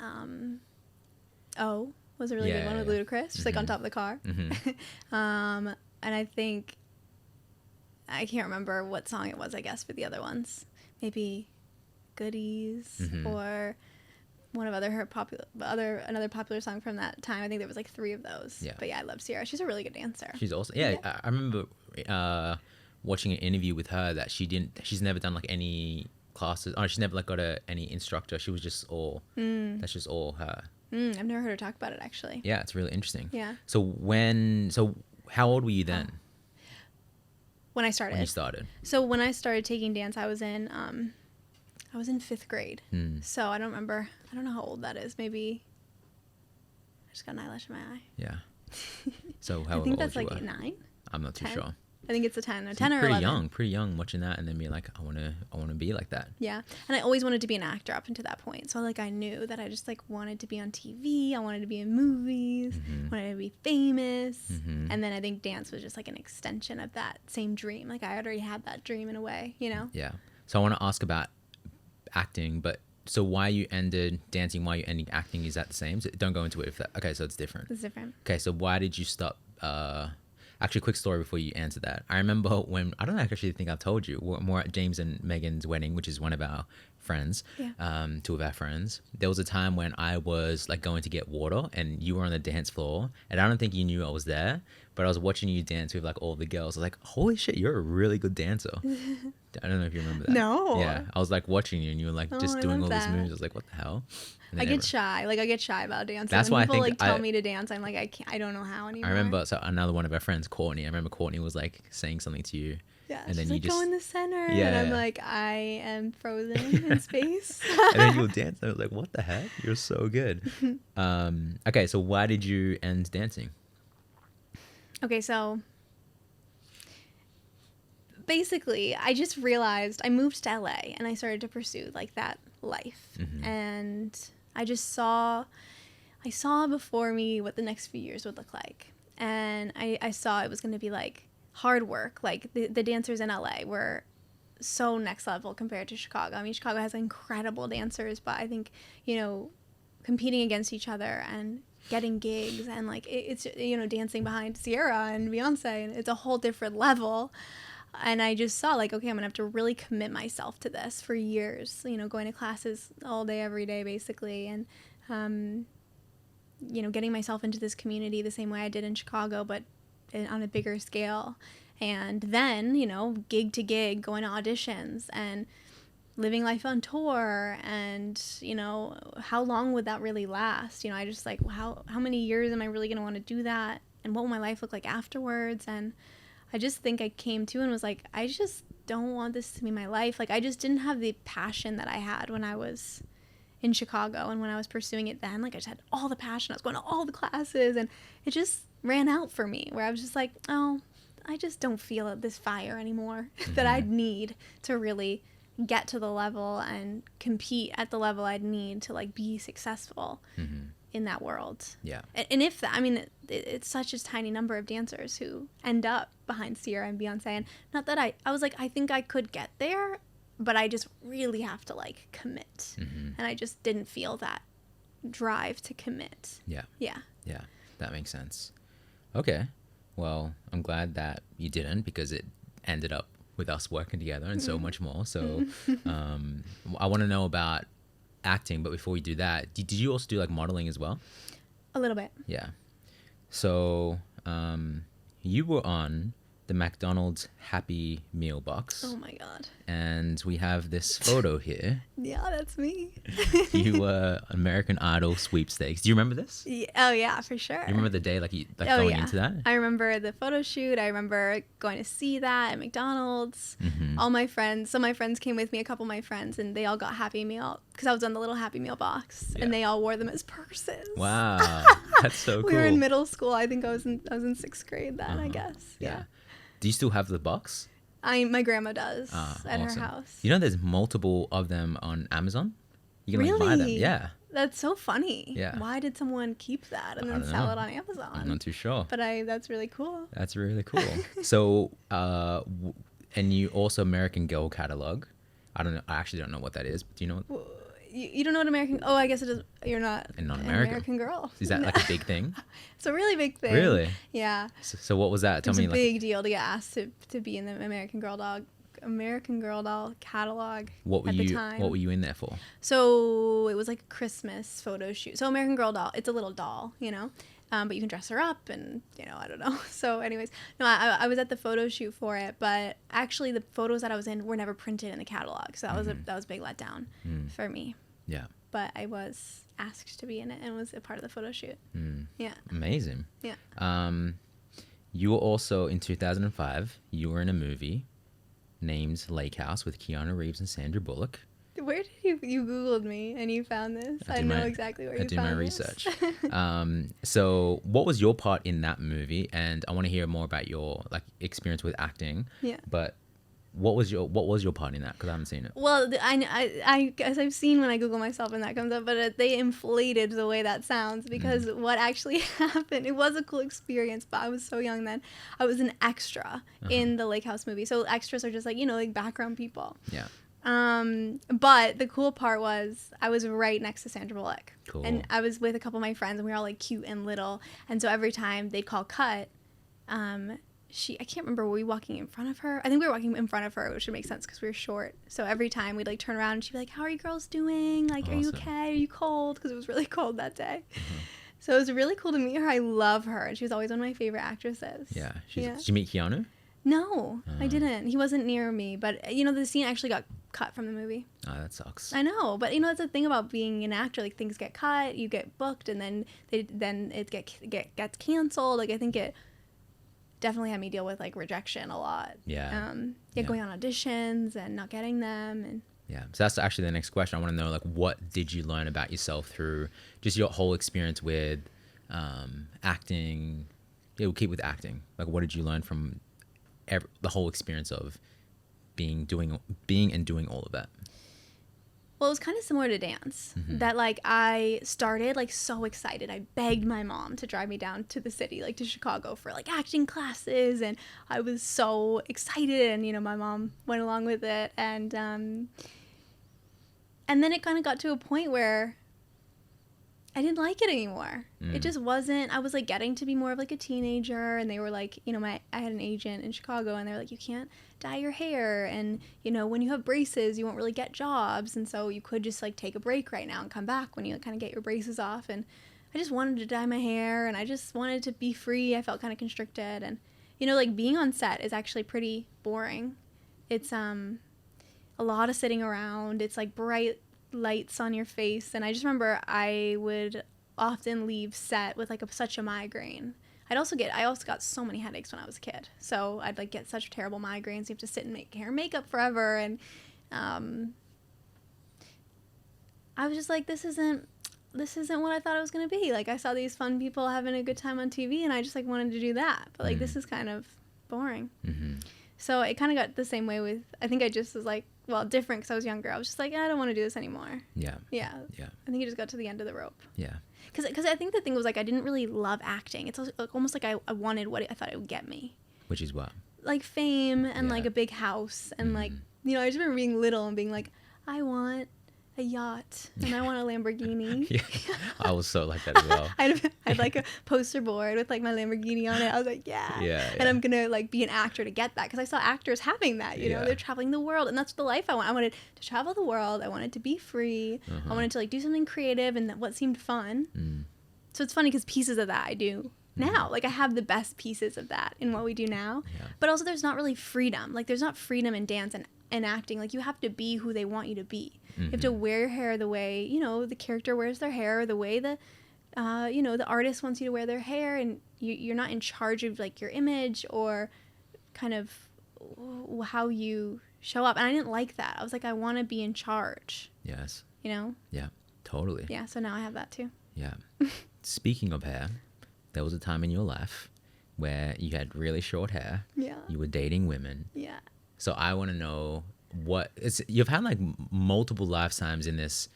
was a really good one with Ludacris, just like on top of the car. And I think I can't remember what song it was, I guess, for the other ones. Maybe Goodies or one of another popular song from that time. I think there was like 3 of those. Yeah. But yeah, I love Sierra. She's a really good dancer. She's awesome. Yeah. I remember watching an interview with her that she's never done like any classes. She's never like got any instructor. She was just that's just all her. I've never heard her talk about it actually. Yeah, it's really interesting. Yeah. So how old were you then? When I started. When you started. So when I started taking dance, I was in 5th grade. So I don't know how old that is. Maybe I just got an eyelash in my eye. Yeah. So how old? I think that's like 9. I'm not too 10? sure. I think it's a 10 or 10 or 11. Pretty young watching that and then being like, I want to be like that. Yeah. And I always wanted to be an actor up until that point. So like I knew that I just like wanted to be on TV. I wanted to be in movies. Wanted to be famous. And then I think dance was just like an extension of that same dream. Like I already had that dream in a way, you know? Yeah. So I want to ask about acting, but so why you ended dancing, why you ending acting, is that the same? So don't go into it if that. Okay, so it's different. It's different. Okay, so why did you stop? Actually, quick story before you answer that. I remember when, I don't actually think I've told you, more at James and Megan's wedding, which is one of our friends, 2 of our friends. There was a time when I was like going to get water and you were on the dance floor, and I don't think you knew I was there, but I was watching you dance with like all the girls. I was like, holy shit, you're a really good dancer. I don't know if you remember that. No. Yeah, I was like watching you and you were like just doing all these moves. I was like, what the hell? I get shy. Like I get shy about dancing. That's when why people I think tell me to dance, I'm like, I don't know how anymore. I remember, so another one of our friends, Courtney. I remember Courtney was like saying something to you. Yeah, and then she's you like, just go in the center. Yeah. And I'm like, I am frozen in space. And then you'll dance. I was like, what the heck? You're so good. Okay, so why did you end dancing? Okay, so basically, I just realized I moved to LA and I started to pursue like that life. And I just saw before me what the next few years would look like. And I saw it was going to be like hard work. Like the dancers in LA were so next level compared to Chicago. I mean, Chicago has incredible dancers, but I think, you know, competing against each other and getting gigs and like it's, you know, dancing behind Sierra and Beyonce, and it's a whole different level. And I just saw like, okay, I'm gonna have to really commit myself to this for years, you know, going to classes all day, every day, basically. And, you know, getting myself into this community the same way I did in Chicago, but on a bigger scale. And then, you know, gig to gig, going to auditions and living life on tour. And, you know, how long would that really last? You know, I just like, how many years am I really going to want to do that? And what will my life look like afterwards? And I just think I came to and was like, I just don't want this to be my life. Like, I just didn't have the passion that I had when I was in Chicago and when I was pursuing it then. Like, I just had all the passion. I was going to all the classes, and it just ran out for me, where I was just like, oh, I just don't feel this fire anymore that I'd need to really get to the level and compete at the level I'd need to, like, be successful. in that world. Yeah. And if that, I mean, it's such a tiny number of dancers who end up behind Sierra and Beyonce. And not that I was like, I think I could get there, but I just really have to like commit. Mm-hmm. And I just didn't feel that drive to commit. Yeah. Yeah. Yeah. That makes sense. Okay. Well, I'm glad that you didn't, because it ended up with us working together and so much more. So I want to know about acting, but before we do that, did you also do like modeling as well? A little bit. Yeah. So you were on the McDonald's Happy Meal box. Oh my God. And we have this photo here. Yeah, that's me. You were American Idol sweepstakes. Do you remember this? Yeah, oh yeah, for sure. You remember the day going into that? I remember the photo shoot. I remember going to see that at McDonald's. Mm-hmm. All my friends, some of my friends came with me, a couple of my friends, and they all got Happy Meal because I was on the little Happy Meal box, and they all wore them as purses. Wow, that's so cool. We were in middle school. I think I was in 6th grade then, I guess. Yeah. Do you still have the box? My grandma does at awesome. her house. You know, there's multiple of them on Amazon. You can like buy them. Yeah. That's so funny. Yeah. Why did someone keep that and then sell it on Amazon? I'm not too sure. But that's really cool. That's really cool. So, and you also American Girl catalog. I don't know. I actually don't know what that is. Do you know? You don't know what American... Oh, I guess it is. You're not an American Girl. Is that like a big thing? It's a really big thing. Really? Yeah. So what was that? Tell me. It's a big deal to get asked to be in the American Girl doll catalog. What were at you? the time. What were you in there for? So it was like a Christmas photo shoot. So American Girl doll, it's a little doll, you know, but you can dress her up and, you know, I don't know. So anyways, no, I was at the photo shoot for it, but actually the photos that I was in were never printed in the catalog. So that was a big letdown for me. Yeah. But I was asked to be in it and was a part of the photo shoot. Yeah. Amazing. Yeah. You were also in 2005. You were in a movie named Lake House with Keanu Reeves and Sandra Bullock. Where did you Googled me and you found this? I know exactly where you found this. I did my research. So what was your part in that movie? And I want to hear more about your like experience with acting. Yeah. But what was your part in that? Because I haven't seen it. Well, I guess I've seen when I Google myself and that comes up, but they inflated the way that sounds because what actually happened, it was a cool experience, but I was so young then. I was an extra in the Lake House movie. So extras are just like, you know, like background people. Yeah. But the cool part was I was right next to Sandra Bullock. Cool. And I was with a couple of my friends and we were all like cute and little. And so every time they'd call cut, I can't remember, were we walking in front of her? I think we were walking in front of her, which would make sense because we were short. So every time we'd like turn around and she'd be like, how are you girls doing? Like, awesome. Are you okay? Are you cold? Because it was really cold that day. So it was really cool to meet her. I love her. And she was always one of my favorite actresses. Yeah. Did you meet Keanu? No, I didn't. He wasn't near me. But, you know, the scene actually got cut from the movie. Oh, that sucks. I know. But, you know, that's the thing about being an actor. Like, things get cut, you get booked, and then it gets canceled. Like, I think it definitely had me deal with, like, rejection a lot. Yeah. Going on auditions and not getting them. And yeah. So that's actually the next question. I want to know, like, what did you learn about yourself through just your whole experience with acting? Yeah, we'll keep with acting. Like, what did you learn from the whole experience of being and doing all of that? Well, it was kind of similar to dance. That, like, I started, like, so excited. I begged my mom to drive me down to the city, like, to Chicago for, like, acting classes. And I was so excited. And, you know, my mom went along with it. And then it kind of got to a point where I didn't like it anymore. It just wasn't. I was like getting to be more of like a teenager, and they were like, you know, I had an agent in Chicago, and they were like, you can't dye your hair, and you know, when you have braces, you won't really get jobs, and so you could just like take a break right now and come back when you like, kind of get your braces off. And I just wanted to dye my hair, and I just wanted to be free. I felt kind of constricted, and you know, like being on set is actually pretty boring. It's a lot of sitting around. It's like bright lights on your face, and I just remember I would often leave set with like such a migraine. I also got so many headaches when I was a kid, so I'd like get such terrible migraines. You have to sit and make hair and makeup forever, and I was just like, this isn't what I thought it was gonna be. Like, I saw these fun people having a good time on TV, and I just like wanted to do that, but like this is kind of boring. So it kind of got the same way with, I think I just was like, well, different because I was younger. I was just like, I don't want to do this anymore. Yeah. Yeah. Yeah. I think it just got to the end of the rope. Yeah. Because I think the thing was like I didn't really love acting. It's almost like I wanted what I thought it would get me. Which is what? Like fame and Yeah. like a big house and like, you know, I just remember being little and being like, I want a yacht and I want a Lamborghini. Yeah. I was so like that as well. I'd like a poster board with like my Lamborghini on it. I was like, Yeah. And I'm gonna like be an actor to get that because I saw actors having that. You know, Yeah. they're traveling the world, and that's the life I want. I wanted to travel the world. I wanted to be free. I wanted to like do something creative and what seemed fun. So it's funny because pieces of that I do now. Like I have the best pieces of that in what we do now. Yeah. But also there's not really freedom. Like there's not freedom in dance and acting. Like you have to be who they want you to be. You have to wear your hair the way, you know, the character wears their hair, or the way the you know, the artist wants you to wear their hair, and you're not in charge of like your image or kind of how you show up. And I didn't like that. I was like, I want to be in charge. Yes. You know? Yeah. Totally. Yeah. So now I have that too. Yeah. Speaking of hair, there was a time in your life where you had really short hair. Yeah. You were dating women. Yeah. So I want to know you've had like multiple lifetimes in this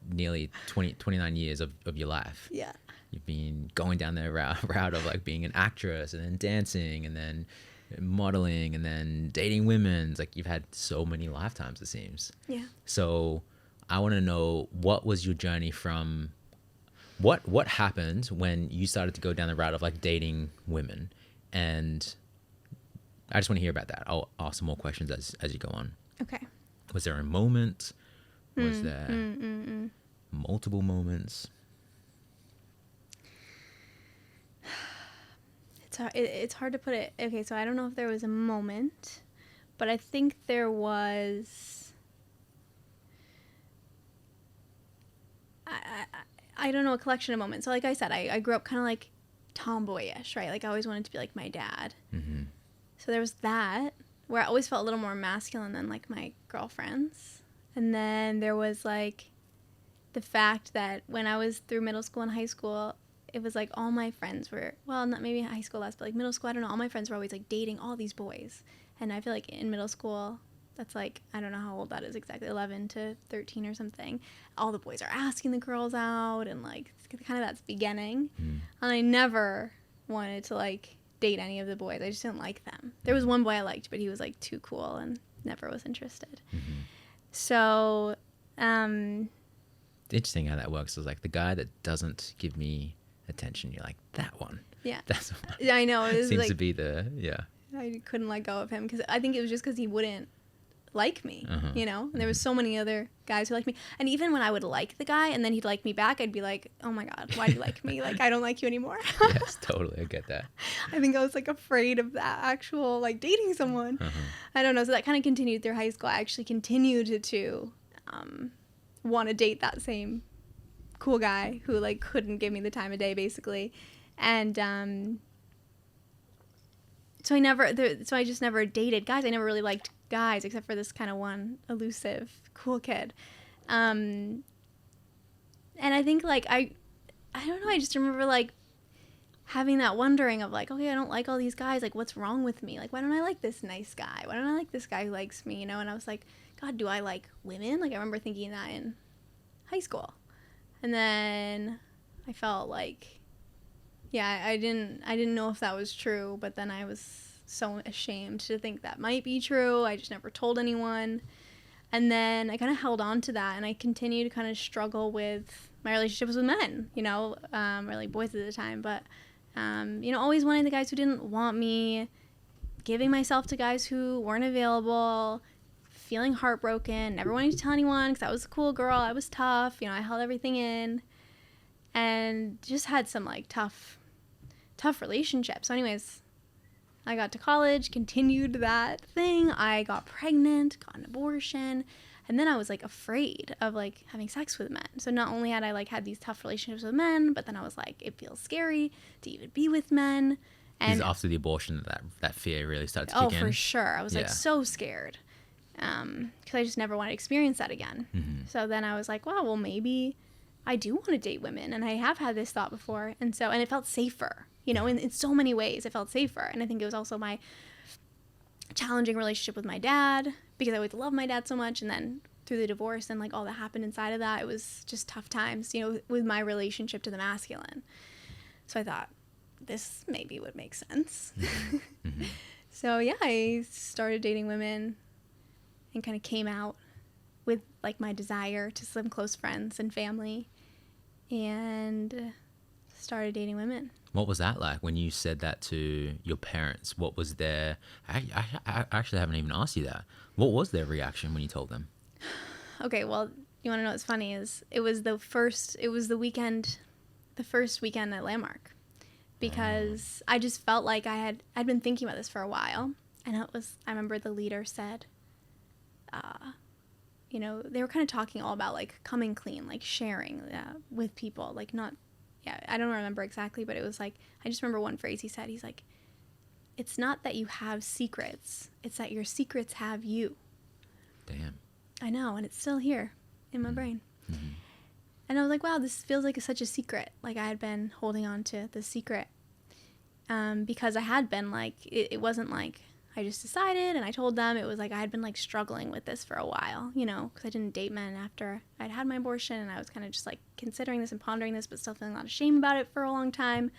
nearly 29 years of your life. Yeah. You've been going down the route of like being an actress and then dancing and then modeling and then dating women. It's like you've had so many lifetimes, it seems. Yeah. So I want to know, what was your journey from what happened when you started to go down the route of like dating women? And I just want to hear about that. I'll ask some more questions as you go on. Okay. Was there a moment? Was there multiple moments? It's hard to put it. Okay, so I don't know if there was a moment, but I think there was. I don't know, a collection of moments. So like I said, I grew up kind of like tomboyish, right? Like I always wanted to be like my dad. Mm-hmm. So there was that, where I always felt a little more masculine than like my girlfriends. And then there was like the fact that when I was through middle school and high school, it was like all my friends were, well, not maybe high school less, but like middle school, I don't know, all my friends were always like dating all these boys. And I feel like in middle school, that's like, I don't know how old that is exactly, 11 to 13 or something. All the boys are asking the girls out, and like kind of that's beginning. And I never wanted to like date any of the boys. I just didn't like them. There was one boy I liked, but he was like too cool and never was interested. So, Interesting how that works. Is like the guy that doesn't give me attention, you're like, that one. Yeah. That's one. Yeah, I know. It was Seems like, to be I couldn't let go of him because I think it was just because he wouldn't like me, you know? And there was so many other guys who liked me. And even when I would like the guy and then he'd like me back, I'd be like, oh my God, why do you like me? Like, I don't like you anymore. Yes, totally. I get that. I think I was like afraid of that actual like dating someone. I don't know. So that kind of continued through high school. I actually continued to want to date that same cool guy who like couldn't give me the time of day basically. And so I just never dated guys. I never really liked guys except for this kind of one elusive cool kid. And I think like I don't know, I just remember like having that wondering of like, okay, I don't like all these guys, like what's wrong with me? Like why don't I like this nice guy? Why don't I like this guy who likes me, you know? And I was like, God, do I like women? Like I remember thinking that in high school. And then I felt like, yeah, I didn't know if that was true, but then I was so ashamed to think that might be true. I just never told anyone. And then I kind of held on to that, and I continued to kind of struggle with my relationships with men, you know, or like boys at the time, but, you know, always wanting the guys who didn't want me, giving myself to guys who weren't available, feeling heartbroken, never wanting to tell anyone because I was a cool girl. I was tough, you know, I held everything in, and just had some like tough relationships. So anyways, I got to college, continued that thing. I got pregnant, got an abortion, and then I was like afraid of like having sex with men. So not only had I like had these tough relationships with men, but then I was like, it feels scary to even be with men. And after the abortion, that fear really started to kick in. Oh, for sure. I was like so scared because I just never wanted to experience that again. So then I was like, well, maybe I do want to date women, and I have had this thought before, and it felt safer, you know, in so many ways it felt safer. And I think it was also my challenging relationship with my dad because I always loved my dad so much, and then through the divorce and like all that happened inside of that, it was just tough times, you know, with my relationship to the masculine. So I thought this maybe would make sense. Mm-hmm. So yeah, I started dating women and kind of came out with like my desire to some close friends and family, and started dating women. What was that like when you said that to your parents? What was their... I actually haven't even asked you that. What was their reaction when you told them? Okay, well, you want to know what's funny is it was the first weekend at Landmark, because I just felt like I'd been thinking about this for a while, and I remember the leader said, you know, they were kind of talking all about like coming clean, like sharing with people, like not, yeah, I don't remember exactly, but it was like, I just remember one phrase he said. He's like, it's not that you have secrets, it's that your secrets have you. Damn. I know, and it's still here in my brain. Mm-hmm. And I was like, wow, this feels like such a secret. Like I had been holding on to the secret, because I had been like, it wasn't like I just decided and I told them. It was like I had been like struggling with this for a while, you know, because I didn't date men after I'd had my abortion, and I was kind of just like considering this and pondering this, but still feeling a lot of shame about it for a long time.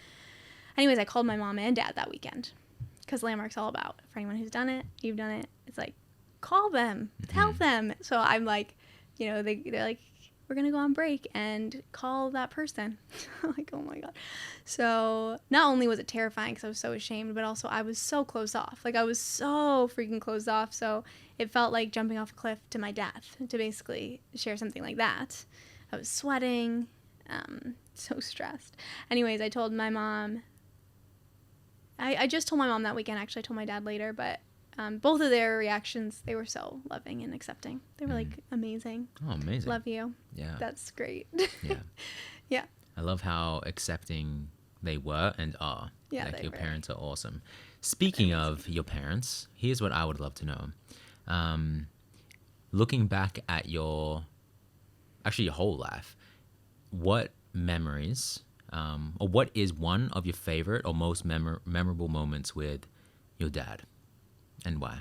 Anyways, I called my mom and dad that weekend, because Landmark's all about, for anyone who's done it, you've done it, it's like, call them, tell them. So I'm like, you know, they're like, we're going to go on break and call that person. I'm like, oh my God. So not only was it terrifying because I was so ashamed, but also I was so closed off. Like I was so freaking closed off. So it felt like jumping off a cliff to my death to basically share something like that. I was sweating, so stressed. Anyways, I told my mom, I just told my mom that weekend. Actually, I told my dad later, but both of their reactions, they were so loving and accepting. They were like, amazing. Oh, amazing. Love you. Yeah. That's great. Yeah. Yeah. I love how accepting they were and are. Yeah, like your were. parents are awesome. Speaking of your parents, here's what I would love to know. Looking back at your whole life, what memories, or what is one of your favorite or most memorable moments with your dad? And why?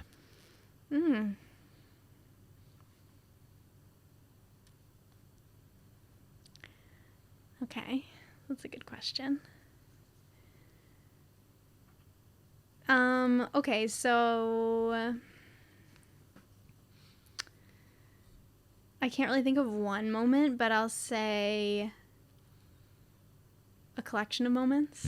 Okay, that's a good question. Okay, so I can't really think of one moment, but I'll say a collection of moments.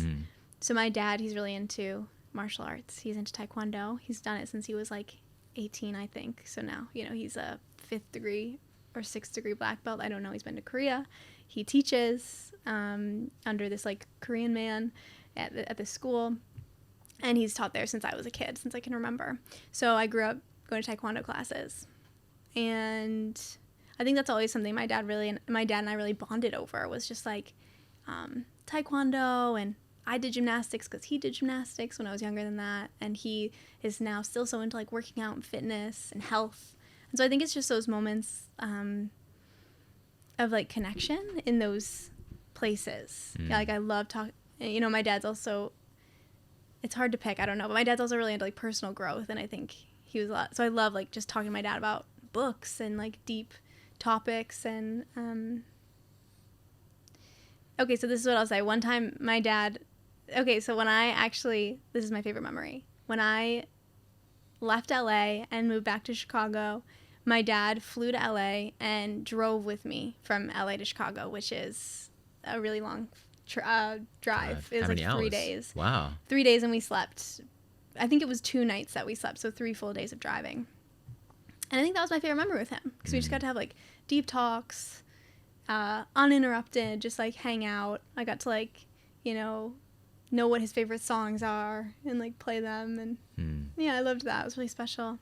So my dad, he's really into martial arts. He's into Taekwondo. He's done it since he was like 18, I think. So now, you know, he's a 5th degree or 6th degree black belt. I don't know. He's been to Korea. He teaches under this like Korean man at this school, and he's taught there since I was a kid, since I can remember. So I grew up going to Taekwondo classes, and I think that's always something my dad and I really bonded over, was just like Taekwondo, and I did gymnastics because he did gymnastics when I was younger than that, and he is now still so into like working out and fitness and health. And so I think it's just those moments of like connection in those places. Yeah, like I love talking, you know, my dad's also, it's hard to pick, I don't know, but my dad's also really into like personal growth, and I think he was a lot, so I love like just talking to my dad about books and like deep topics. And okay, so this is what I'll say. One time my dad, so when this is my favorite memory. When I left LA and moved back to Chicago, my dad flew to LA and drove with me from LA to Chicago, which is a really long drive. It was How many like 3 hours? days. Wow. 3 days, and we slept. I think it was 2 nights that we slept, so 3 full days of driving. And I think that was my favorite memory with him, because we just got to have like deep talks, uninterrupted, just like hang out. I got to like, you know what his favorite songs are and like play them, and yeah, I loved that. It was really special.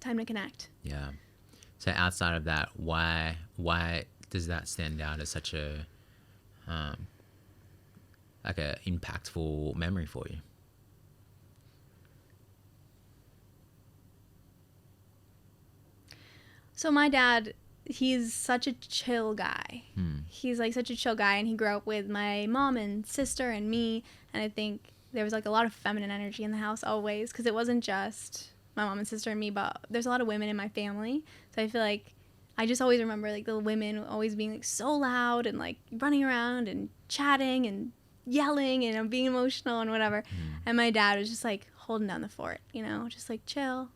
Time to connect. Yeah. So outside of that, why does that stand out as such a like a impactful memory for you? So my dad, he's such a chill guy. He's like such a chill guy, and he grew up with my mom and sister and me, and I think there was like a lot of feminine energy in the house always, because it wasn't just my mom and sister and me, but there's a lot of women in my family. So I feel like I just always remember like the women always being like so loud and like running around and chatting and yelling and being emotional and whatever. And my dad was just like holding down the fort, you know, just like chill.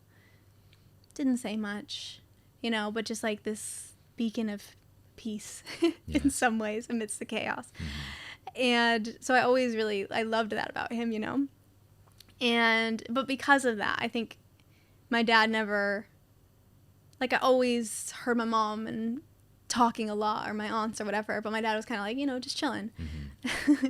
Didn't say much, you know, but just like this beacon of peace in some ways amidst the chaos. And so I loved that about him, you know. But because of that, I think my dad never, like, I always heard my mom and talking a lot, or my aunts or whatever, but my dad was kind of like, you know, just chilling,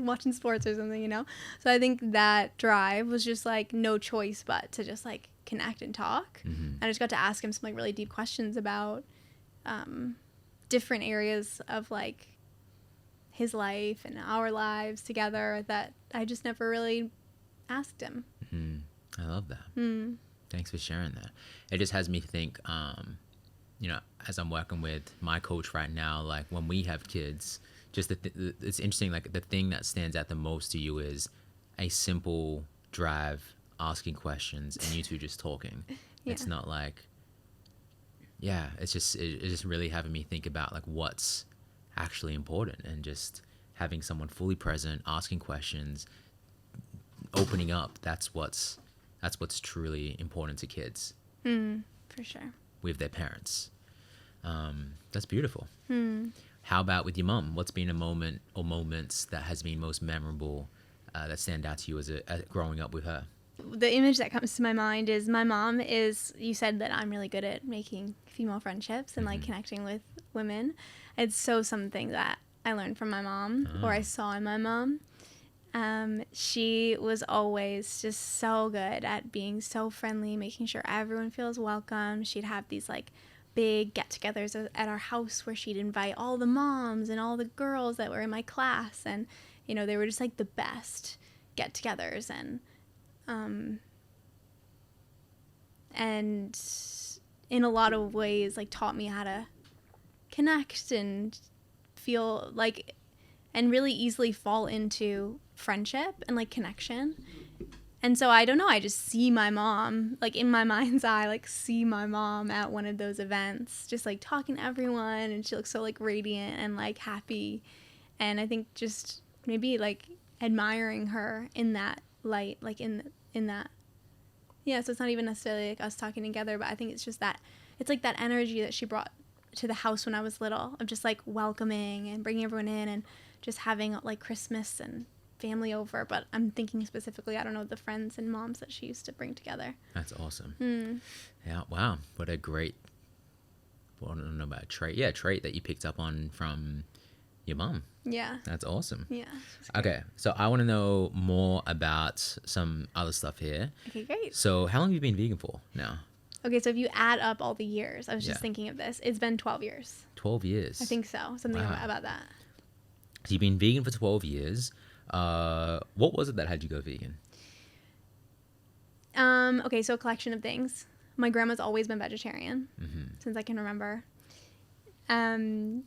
watching sports or something, you know. So I think that drive was just like no choice but to just like connect and talk. And I just got to ask him some like really deep questions about different areas of like his life and our lives together that I just never really asked him. I love that. Thanks for sharing that. It just has me think, you know, as I'm working with my coach right now, like when we have kids, just it's interesting, like the thing that stands out the most to you is a simple drive, asking questions, and you two just talking. It's not like, it's just really having me think about like what's actually important, and just having someone fully present, asking questions, opening up. That's what's truly important to kids. For sure. With their parents. That's beautiful. How about with your mom? What's been a moment or moments that has been most memorable that stand out to you as growing up with her? The image that comes to my mind is my mom is, you said that I'm really good at making female friendships and like connecting with women. It's so something that I learned from my mom, or I saw in my mom. She was always just so good at being so friendly, making sure everyone feels welcome. She'd have these like big get-togethers at our house where she'd invite all the moms and all the girls that were in my class, and you know, they were just like the best get-togethers, and in a lot of ways like taught me how to connect and feel like, and really easily fall into friendship and like connection. And so I don't know, I just see my mom, like in my mind's eye, like see my mom at one of those events, just like talking to everyone, and she looks so like radiant and like happy. And I think just maybe like admiring her in that light, like in that. Yeah, so it's not even necessarily like us talking together, but I think it's just that, it's like that energy that she brought to the house when I was little, of just like welcoming and bringing everyone in and just having like Christmas and family over. But I'm thinking specifically, I don't know, the friends and moms that she used to bring together. That's awesome. Yeah, wow, what a great, well, I don't know about trait that you picked up on from your mom. Yeah, that's awesome. Yeah. Okay, so I want to know more about some other stuff here. Okay, great. So how long have you been vegan for now? Okay, so if you add up all the years, I was just thinking of this, it's been 12 years. 12 years. I think so, something about that. So you've been vegan for 12 years. What was it that had you go vegan? Okay, so a collection of things. My grandma's always been vegetarian since I can remember. And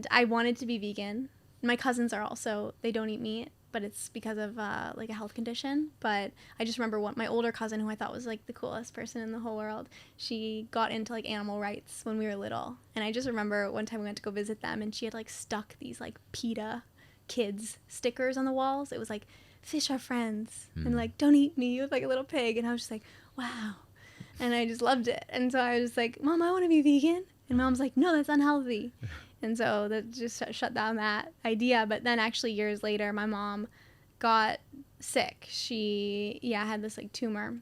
I wanted to be vegan. My cousins are also, they don't eat meat, but it's because of like a health condition. But I just remember my older cousin, who I thought was like the coolest person in the whole world, she got into like animal rights when we were little. And I just remember one time we went to go visit them, and she had like stuck these like PETA kids stickers on the walls. It was like, fish are friends, and like, don't eat me, with like a little pig. And I was just like, wow. And I just loved it. And so I was just like, Mom, I want to be vegan. And Mom's like, no, that's unhealthy. And so that just shut down that idea. But then actually years later, my mom got sick. She had this like tumor.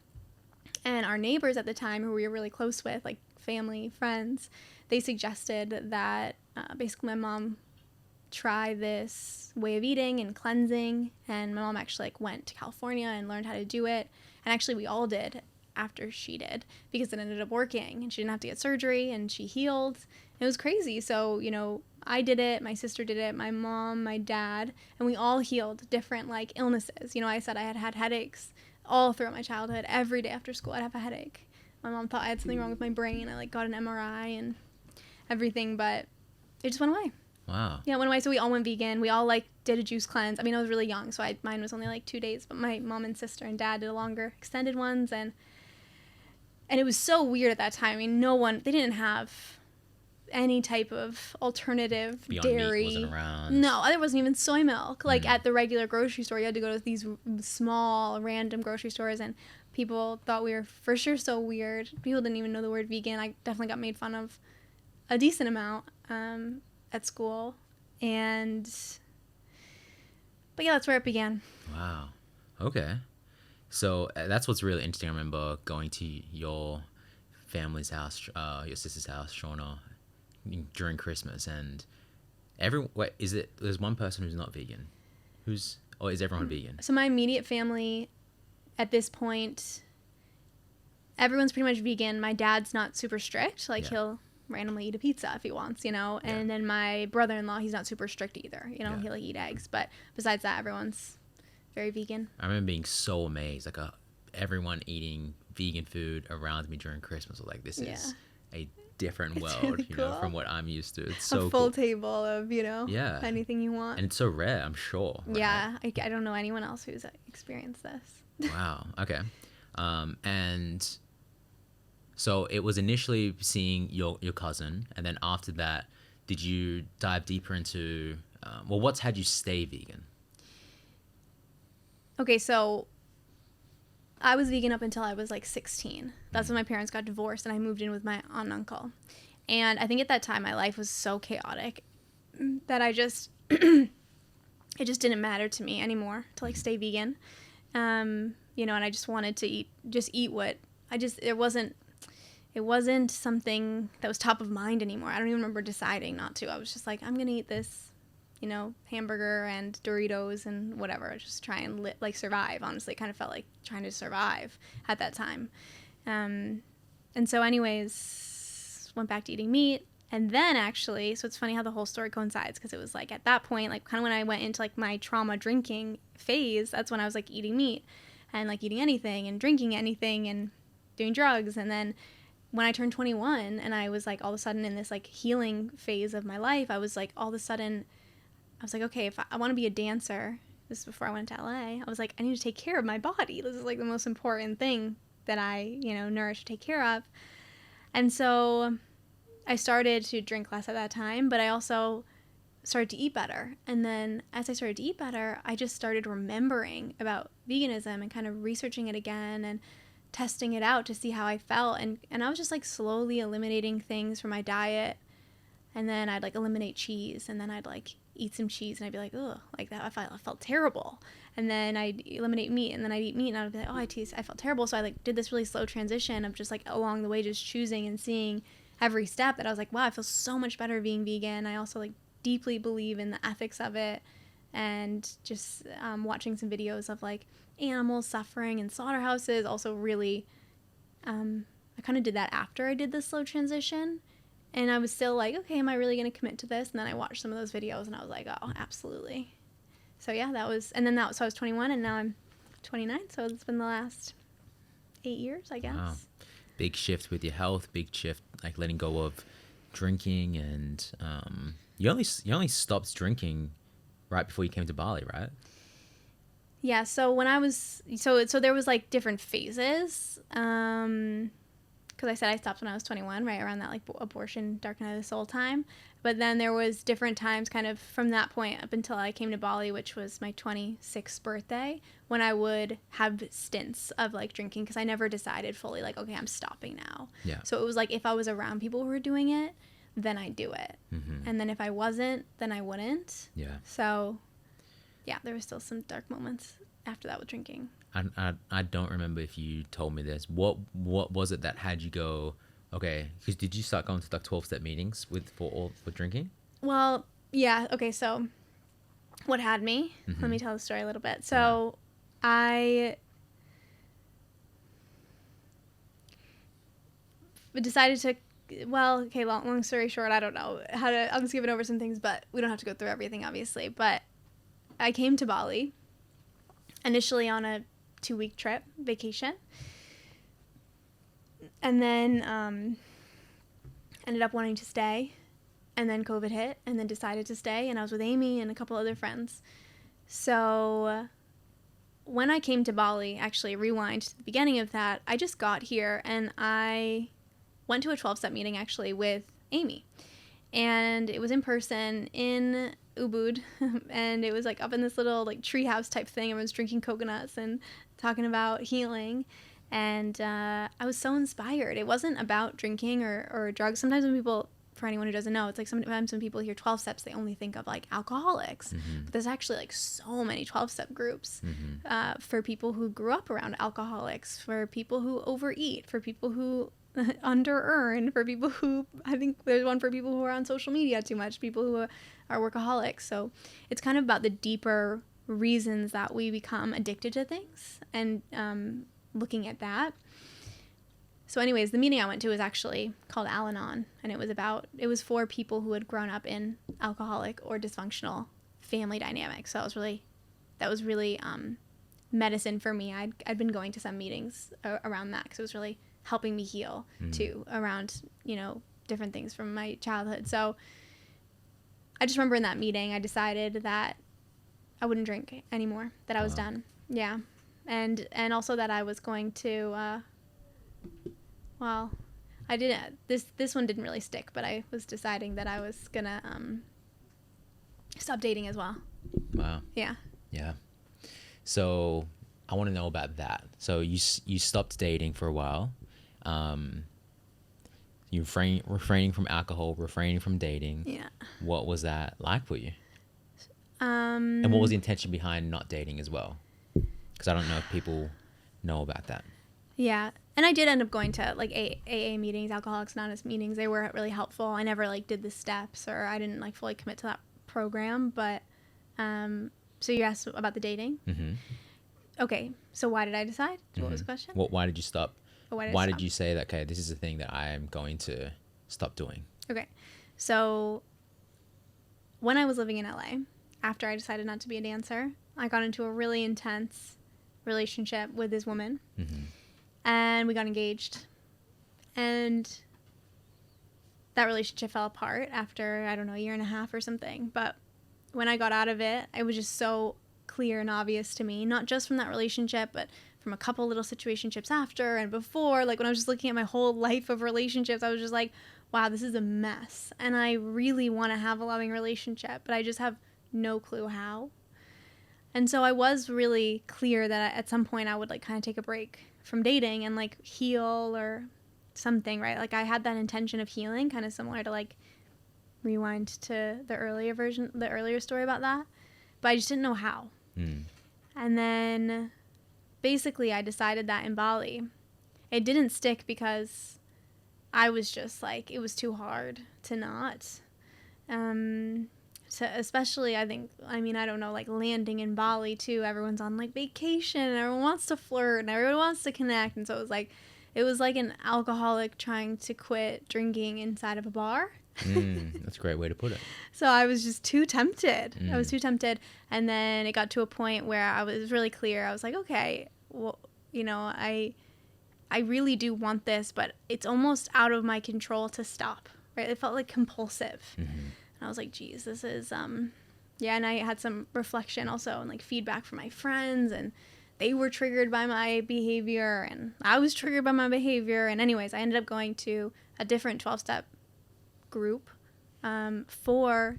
And our neighbors at the time, who we were really close with, like family, friends, they suggested that basically my mom try this way of eating and cleansing. And my mom actually like went to California and learned how to do it. And actually we all did after she did, because it ended up working, and she didn't have to get surgery, and she healed. It was crazy. So, you know, I did it, my sister did it, my mom, my dad, and we all healed different like illnesses. You know, I said I had headaches all throughout my childhood. Every day after school I'd have a headache. My mom thought I had something wrong with my brain. I like got an MRI and everything, but it just went away. Wow. Yeah, it went away. So we all went vegan. We all like did a juice cleanse. I mean, I was really young, so mine was only like 2 days, but my mom and sister and dad did a longer extended ones, and And it was so weird at that time. I mean, they didn't have any type of alternative Beyond dairy. Meat wasn't around. No, there wasn't even soy milk. Like at the regular grocery store, you had to go to these small random grocery stores, and people thought we were for sure so weird. People didn't even know the word vegan. I definitely got made fun of a decent amount at school. But yeah, that's where it began. Wow. Okay. So that's what's really interesting. I remember going to your family's house, your sister's house, Shauna, during Christmas, and there's one person who's not vegan, or is everyone vegan? So my immediate family at this point, everyone's pretty much vegan. My dad's not super strict. Like he'll randomly eat a pizza if he wants, and then my brother-in-law, he's not super strict either. He'll eat eggs, but besides that, everyone's very vegan. I remember being so amazed, like everyone eating vegan food around me during Christmas. I was like, this is a different world, really cool. From what I'm used to. It's so a full cool. table of anything you want, and it's so rare, I'm sure, right? Yeah, I don't know anyone else who's experienced this. Wow. Okay. And so it was initially seeing your cousin, and then after that, did you dive deeper into what's had you stay vegan? Okay, so I was vegan up until I was like 16. That's when my parents got divorced and I moved in with my aunt and uncle. And I think at that time my life was so chaotic that it just didn't matter to me anymore to like stay vegan. And I just wanted to eat what it wasn't something that was top of mind anymore. I don't even remember deciding not to. I was just like, I'm going to eat this, hamburger and Doritos and whatever, just try and survive. Honestly, it kind of felt like trying to survive at that time. And so anyways, went back to eating meat. And then actually, so it's funny how the whole story coincides, because it was like at that point, like kind of when I went into like my trauma drinking phase, that's when I was like eating meat and like eating anything and drinking anything and doing drugs. And then when I turned 21 and I was like all of a sudden in this like healing phase of my life, I was like all of a sudden, I was like, okay, if I want to be a dancer, this is before I went to LA, I was like, I need to take care of my body. This is like the most important thing that I, nourish, take care of. And so I started to drink less at that time, but I also started to eat better. And then as I started to eat better, I just started remembering about veganism and kind of researching it again and testing it out to see how I felt. And I was just like slowly eliminating things from my diet. And then I'd like eliminate cheese, and then I'd like eat some cheese and I'd be like, ugh, like that. I felt terrible. And then I'd eliminate meat, and then I'd eat meat and I'd be like, oh, I felt terrible. So I like did this really slow transition of just like along the way, just choosing and seeing every step that I was like, wow, I feel so much better being vegan. I also like deeply believe in the ethics of it, and just watching some videos of like animals suffering in slaughterhouses also really, I kind of did that after I did the slow transition. And I was still like, okay, am I really going to commit to this? And then I watched some of those videos and I was like, oh, absolutely. So yeah, so I was 21 and now I'm 29. So it's been the last 8 years, I guess. Wow. Big shift with your health, big shift, like letting go of drinking. And you only stopped drinking right before you came to Bali, right? Yeah. So when I was, so there was like different phases. Because I said I stopped when I was 21, right around that like abortion, dark night of the soul time. But then there was different times kind of from that point up until I came to Bali, which was my 26th birthday, when I would have stints of like drinking, because I never decided fully like, okay, I'm stopping now. Yeah. So it was like if I was around people who were doing it, then I'd do it. Mm-hmm. And then if I wasn't, then I wouldn't. Yeah. So yeah, there was still some dark moments after that with drinking. I don't remember if you told me this. What was it that had you go, okay, because did you start going to like 12-step meetings for drinking? Well, yeah. Okay, so what had me? Mm-hmm. Let me tell the story a little bit. So I decided to, well, okay, long story short, I don't know how to, I'm skipping over some things, but we don't have to go through everything, obviously. But I came to Bali initially on a 2-week trip vacation, and then ended up wanting to stay, and then COVID hit, and then decided to stay, and I was with Amy and a couple other friends. So when I came to Bali, actually rewind to the beginning of that, I just got here and I went to a 12-step meeting actually with Amy. And it was in person in Ubud, and it was like up in this little like treehouse type thing. Everyone's drinking coconuts and talking about healing. And I was so inspired. It wasn't about drinking or drugs. Sometimes when people, for anyone who doesn't know, it's like sometimes when people hear 12 steps, they only think of like alcoholics. But there's actually like so many 12-step groups for people who grew up around alcoholics, for people who overeat, for people who under earn, for people who, I think there's one for people who are on social media too much, people who are workaholics. So it's kind of about the deeper reasons that we become addicted to things and looking at that. So anyways, the meeting I went to was actually called Al-Anon, and it was for people who had grown up in alcoholic or dysfunctional family dynamics. So that was really medicine for me. I'd been going to some meetings around that because it was really helping me heal too around, different things from my childhood. So I just remember in that meeting, I decided that I wouldn't drink anymore, that I was done. Yeah. And also that I was going to, I didn't, this one didn't really stick, but I was deciding that I was gonna, stop dating as well. Wow. Yeah. Yeah. So I want to know about that. So you stopped dating for a while. You refraining from alcohol, refraining from dating. Yeah. What was that like for you? And what was the intention behind not dating as well? Because I don't know if people know about that. Yeah. And I did end up going to like AA meetings, Alcoholics Anonymous meetings. They were really helpful. I never like did the steps, or I didn't like fully commit to that program. But so you asked about the dating. Mm-hmm. Okay. So why did I decide? What was the question? Why did you stop? Why did you say that, okay, this is the thing that I am going to stop doing? Okay. So when I was living in LA, after I decided not to be a dancer, I got into a really intense relationship with this woman. And we got engaged. And that relationship fell apart after, I don't know, a year and a half or something. But when I got out of it, it was just so clear and obvious to me, not just from that relationship, but from a couple little situationships after and before. Like when I was just looking at my whole life of relationships, I was just like, wow, this is a mess. And I really want to have a loving relationship, but I just have no clue how. And so I was really clear that at some point I would like kind of take a break from dating and like heal or something, right? Like I had that intention of healing, kind of similar to like rewind to the earlier story about that, but I just didn't know how. And then basically I decided that in Bali, it didn't stick because I was just like, it was too hard to not. So especially I don't know, like landing in Bali too, everyone's on like vacation and everyone wants to flirt and everyone wants to connect. And so it was like an alcoholic trying to quit drinking inside of a bar. That's a great way to put it. So I was just too tempted. I was too tempted. And then it got to a point where I was really clear. I was like, okay, well, I really do want this, but it's almost out of my control to stop, right? It felt like compulsive. And I was like, geez, this is, and I had some reflection also and like feedback from my friends, and they were triggered by my behavior and I was triggered by my behavior. And anyways, I ended up going to a different 12-step group for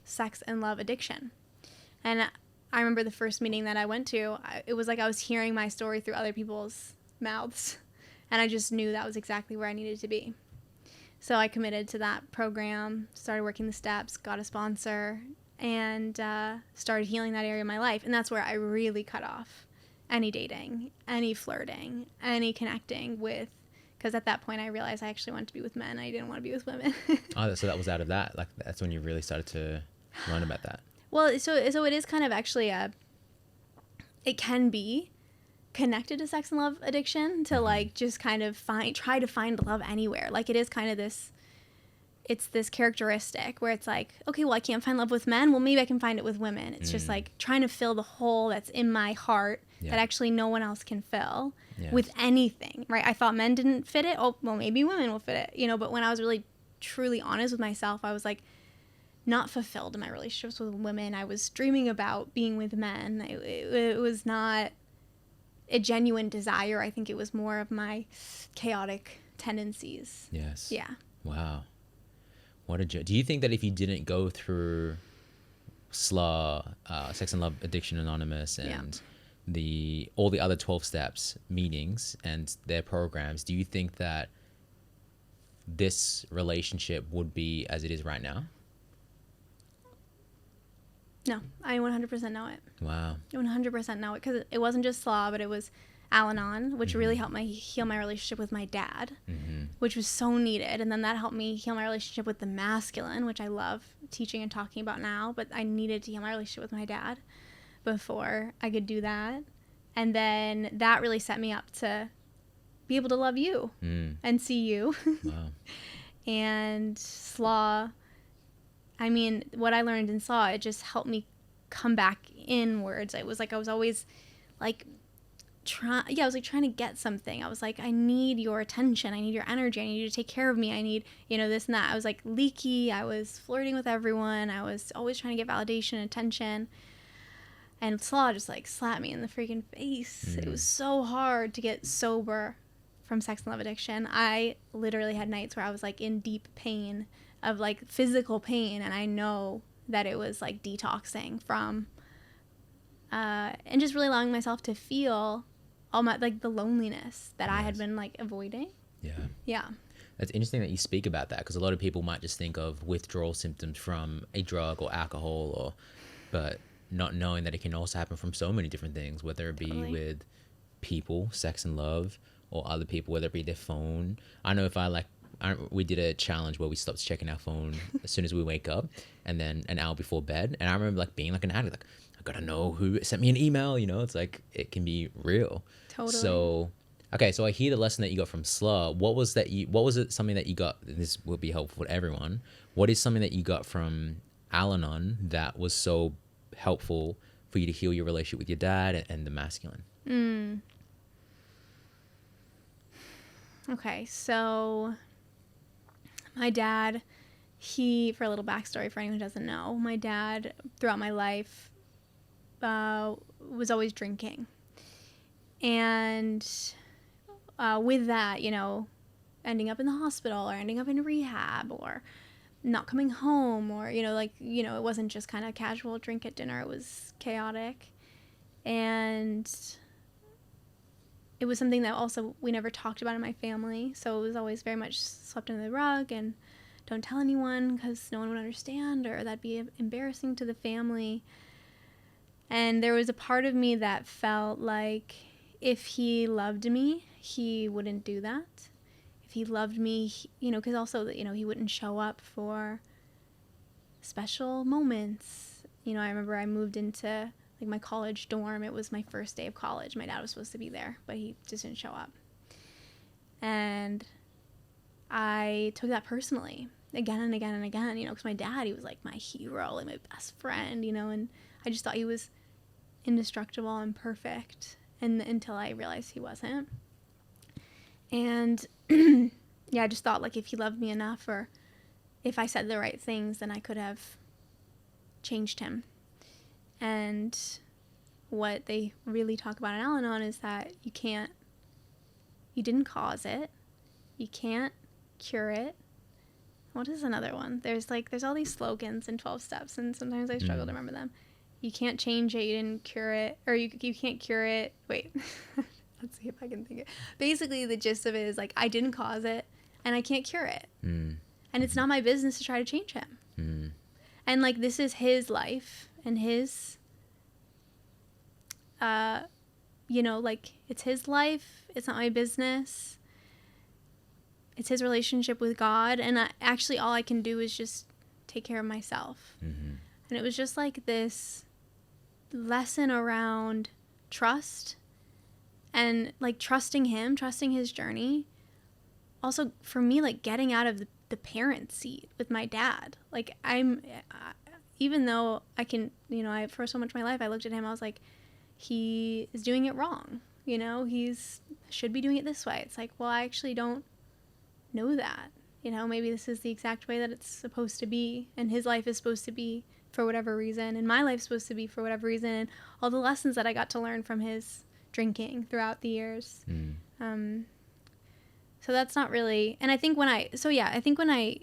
sex and love addiction. And I remember the first meeting that I went to, it was like I was hearing my story through other people's mouths, and I just knew that was exactly where I needed to be. So I committed to that program, started working the steps, got a sponsor, and started healing that area of my life. And that's where I really cut off any dating, any flirting, any connecting with, because at that point I realized I actually wanted to be with men. I didn't want to be with women. So that was out of that. Like that's when you really started to learn about that. Well, so it is kind of actually it can be connected to sex and love addiction to like just kind of try to find love anywhere. Like it is kind of this characteristic where it's like, okay, well, I can't find love with men. Well, maybe I can find it with women. It's just like trying to fill the hole that's in my heart that actually no one else can fill with anything, right? I thought men didn't fit it. Oh, well, maybe women will fit it, but when I was really truly honest with myself, I was like, not fulfilled in my relationships with women. I was dreaming about being with men. It was not a genuine desire. I think it was more of my chaotic tendencies. Yes. Yeah. Wow. What a do you think that if you didn't go through SLA, Sex and Love Addiction Anonymous, and all the other 12 steps meetings and their programs, do you think that this relationship would be as it is right now? No, I 100% know it. Wow. 100% know it, because it wasn't just SLA, but it was Al-Anon, which really helped me heal my relationship with my dad, which was so needed. And then that helped me heal my relationship with the masculine, which I love teaching and talking about now, but I needed to heal my relationship with my dad before I could do that. And then that really set me up to be able to love you and see you. Wow. And SLA, I mean, what I learned in SLA, it just helped me come back inwards. It was like I was always like trying to get something. I was like, I need your attention. I need your energy. I need you to take care of me. I need, this and that. I was like leaky. I was flirting with everyone. I was always trying to get validation and attention. And SLA just like slapped me in the freaking face. It was so hard to get sober from sex and love addiction. I literally had nights where I was like in deep pain, of like physical pain, and I know that it was like detoxing from and just really allowing myself to feel all my like the loneliness that I had been like avoiding. Yeah. It's interesting that you speak about that, because a lot of people might just think of withdrawal symptoms from a drug or alcohol, but not knowing that it can also happen from so many different things, whether it be with people, sex and love, or other people, whether it be their phone. I know if we did a challenge where we stopped checking our phone as soon as we wake up, and then an hour before bed. And I remember like being like an addict, like I gotta know who sent me an email. It's like it can be real. Totally. So, okay, so I hear the lesson that you got from SLA. What was it? Something that you got? This will be helpful for everyone. What is something that you got from Al-Anon that was so helpful for you to heal your relationship with your dad and the masculine? Okay, so my dad, for a little backstory for anyone who doesn't know, my dad throughout my life was always drinking. And with that, ending up in the hospital or ending up in rehab or not coming home, or, it wasn't just kind of casual drink at dinner. It was chaotic. And it was something that also we never talked about in my family. So it was always very much swept under the rug and don't tell anyone because no one would understand, or that'd be embarrassing to the family. And there was a part of me that felt like if he loved me, he wouldn't do that. If he loved me, because also, he wouldn't show up for special moments. I remember I moved into like my college dorm. It was my first day of college. My dad was supposed to be there, but he just didn't show up. And I took that personally again and again and again, because my dad, he was like my hero, like my best friend, and I just thought he was indestructible and perfect, and until I realized he wasn't. And I just thought like if he loved me enough, or if I said the right things, then I could have changed him. And what they really talk about in Al-Anon is that you didn't cause it, you can't cure it. What is another one? There's all these slogans in 12 steps, and sometimes I struggle to remember them. You can't change it, you didn't cure it, or you can't cure it. Wait, let's see if I can think it. Basically, the gist of it is like I didn't cause it, and I can't cure it. And it's not my business to try to change him. And like this is his life and his, like it's his life. It's not my business. It's his relationship with God, and actually all I can do is just take care of myself. And it was just like this lesson around trust, and like trusting him, trusting his journey. Also for me, like getting out of the parent seat with my dad. Like even though I can, for so much of my life, I looked at him, I was like, he is doing it wrong. He's should be doing it this way. It's like, well, I actually don't know that. you know, maybe this is the exact way that it's supposed to be, and his life is supposed to be for whatever reason, and my life's supposed to be for whatever reason, and all the lessons that I got to learn from his drinking throughout the years. So that's not really, and I think when I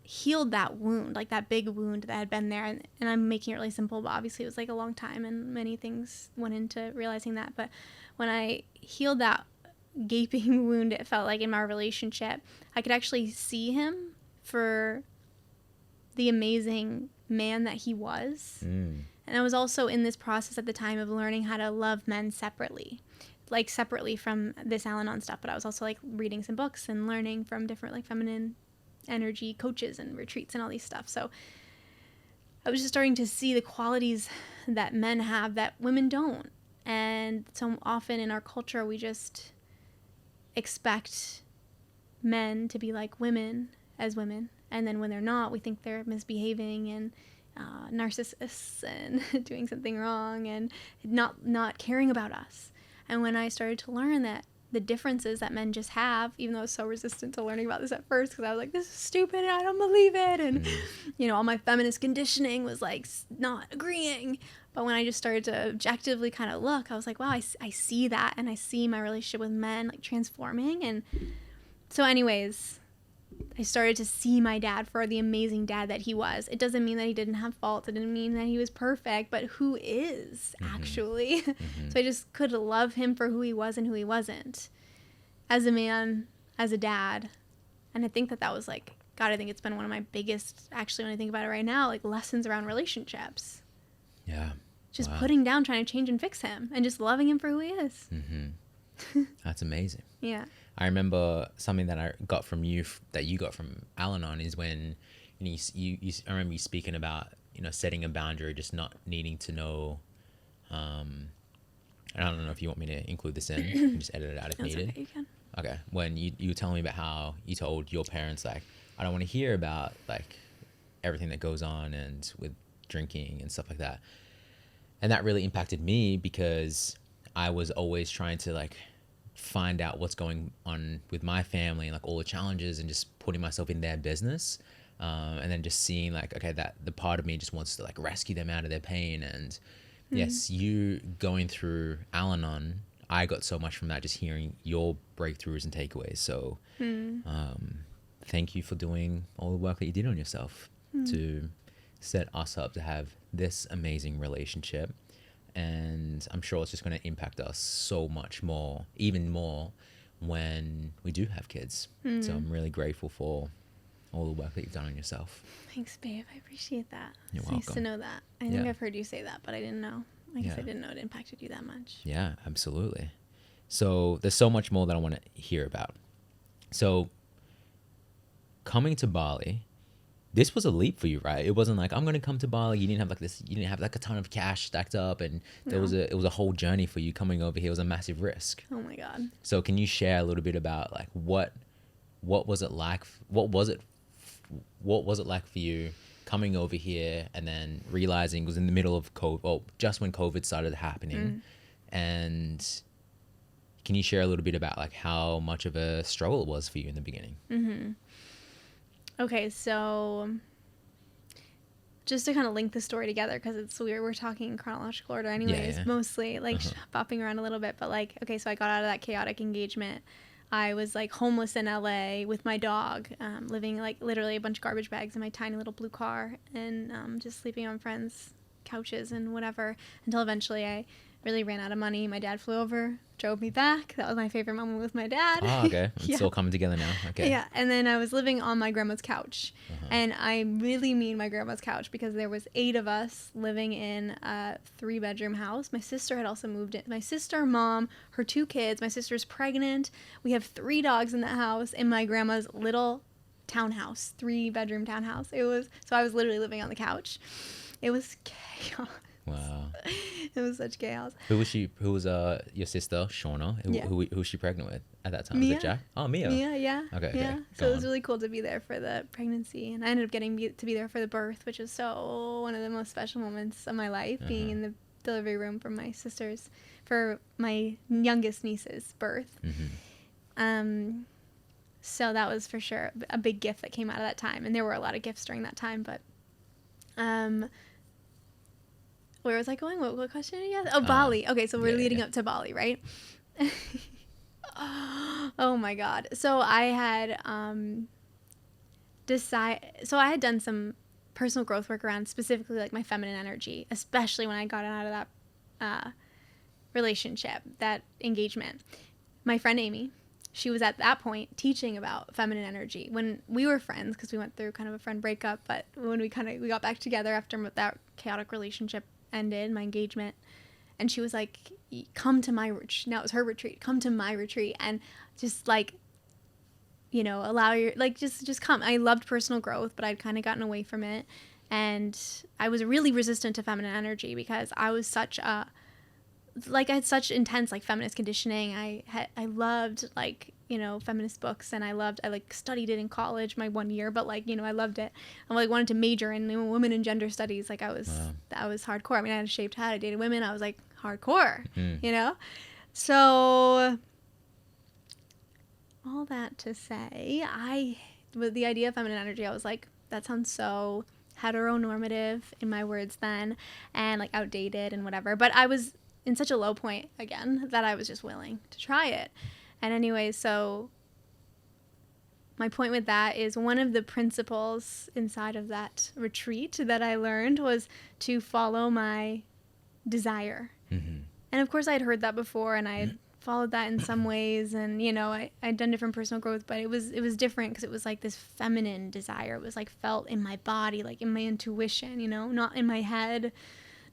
healed that wound, like that big wound that had been there, and I'm making it really simple, but obviously it was like a long time and many things went into realizing that, but when I healed that gaping wound, it felt like in my relationship, I could actually see him for the amazing man that he was. And I was also in this process at the time of learning how to love men separately, like separately from this Al-Anon stuff, but I was also like reading some books and learning from different like feminine energy coaches and retreats and all these stuff. So I was just starting to see the qualities that men have that women don't. And so often in our culture, we just expect men to be like women as women. And then when they're not, we think they're misbehaving and narcissists and doing something wrong and not caring about us. And when I started to learn that the differences that men just have, even though I was so resistant to learning about this at first, because I was like, this is stupid and I don't believe it. And, you know, all my feminist conditioning was like not agreeing. But when I just started to objectively kind of look, I was like, wow, I see that. And I see my relationship with men like transforming. And so anyways, I started to see my dad for the amazing dad that he was. It doesn't mean that he didn't have faults. It didn't mean that he was perfect, but who is actually. So I just could love him for who he was and who he wasn't. As a man, as a dad. And I think that was like, God, I think it's been one of my biggest, actually, when I think about it right now, like lessons around relationships. Yeah. Just putting down, trying to change and fix him and just loving him for who he is. That's amazing. Yeah. I remember something that I got from you, that you got from Al-Anon, is when you I remember you speaking about, you know, setting a boundary, just not needing to know. I don't know if you want me to include this in. You can just edit it out if That's needed. Okay, you can. Okay. When you were telling me about how you told your parents, like, I don't want to hear about like everything that goes on and with drinking and stuff like that. And that really impacted me because I was always trying to like find out what's going on with my family and like all the challenges and just putting myself in their business. And then just seeing like, okay, that the part of me just wants to like rescue them out of their pain. And yes, you going through Al-Anon, I got so much from that, just hearing your breakthroughs and takeaways. So thank you for doing all the work that you did on yourself to set us up to have this amazing relationship. And I'm sure it's just going to impact us so much more, even more when we do have kids. So I'm really grateful for all the work that you've done on yourself. Thanks, babe. I appreciate that. You're It's welcome. nice to know that. I think I've heard you say that, but I didn't know. I guess I didn't know it impacted you that much. Yeah, absolutely. So there's so much more that I want to hear about. So coming to Bali, this was a leap for you, right? It wasn't like, I'm going to come to Bali. You didn't have like a ton of cash stacked up, and it was a whole journey for you coming over here. It was a massive risk. Oh my God. So can you share a little bit about like what was it like? What was it like for you coming over here and then realizing it was in the middle of COVID, well, just when COVID started happening? And can you share a little bit about like how much of a struggle it was for you in the beginning? Okay, so just to kind of link the story together, because it's weird, we're talking in chronological order anyways, mostly like bopping around a little bit, but like, okay, so I got out of that chaotic engagement. I was like homeless in LA with my dog, living like literally a bunch of garbage bags in my tiny little blue car, and just sleeping on friends' couches and whatever, until eventually I really ran out of money. My dad flew over, drove me back. That was my favorite moment with my dad. Oh, okay. It's all coming together now. Okay. Yeah, and then I was living on my grandma's couch. And I really mean my grandma's couch, because there was 8 of us living in a 3-bedroom house. My sister had also moved in. My sister, mom, her 2 kids. My sister's pregnant. We have 3 dogs in the house in my grandma's little townhouse, 3-bedroom townhouse. So I was literally living on the couch. It was chaos. Wow. It was such chaos. Who was your sister, Shauna? Who was she pregnant with at that time? Mia. Was it Jack? Oh, Mia. Mia, yeah. Okay. Yeah. So it was really cool to be there for the pregnancy, and I ended up getting to be there for the birth, which was one of the most special moments of my life, being in the delivery room for my youngest niece's birth. So that was for sure a big gift that came out of that time. And there were a lot of gifts during that time, but where was I going? What question did you ask? Oh, Bali. Okay, so we're leading up to Bali, right? Oh my God. So I had I had done some personal growth work around specifically like my feminine energy, especially when I got out of that relationship, that engagement. My friend Amy, she was at that point teaching about feminine energy when we were friends, because we went through kind of a friend breakup, but when we got back together after that chaotic relationship ended, my engagement, and she was like, come to my retreat. Now it was her retreat. Come to my retreat and just like, you know, allow your, like, just come. I loved personal growth, but I'd kind of gotten away from it. And I was really resistant to feminine energy because I was I had such intense like feminist conditioning. I loved like, you know, feminist books, and I like studied it in college my 1 year, but like, you know, I loved it. I like wanted to major in, you know, women and gender studies. Like I was hardcore. I mean, I had a shaved head, I dated women. I was like hardcore, you know? So all that to say, with the idea of feminine energy, I was like, that sounds so heteronormative in my words then, and like outdated and whatever. But I was in such a low point again that I was just willing to try it. And anyway, so my point with that is one of the principles inside of that retreat that I learned was to follow my desire. Mm-hmm. And of course I had heard that before, and I had followed that in some ways, and you know, I'd done different personal growth, but it was different because it was like this feminine desire. It was like felt in my body, like in my intuition, you know, not in my head,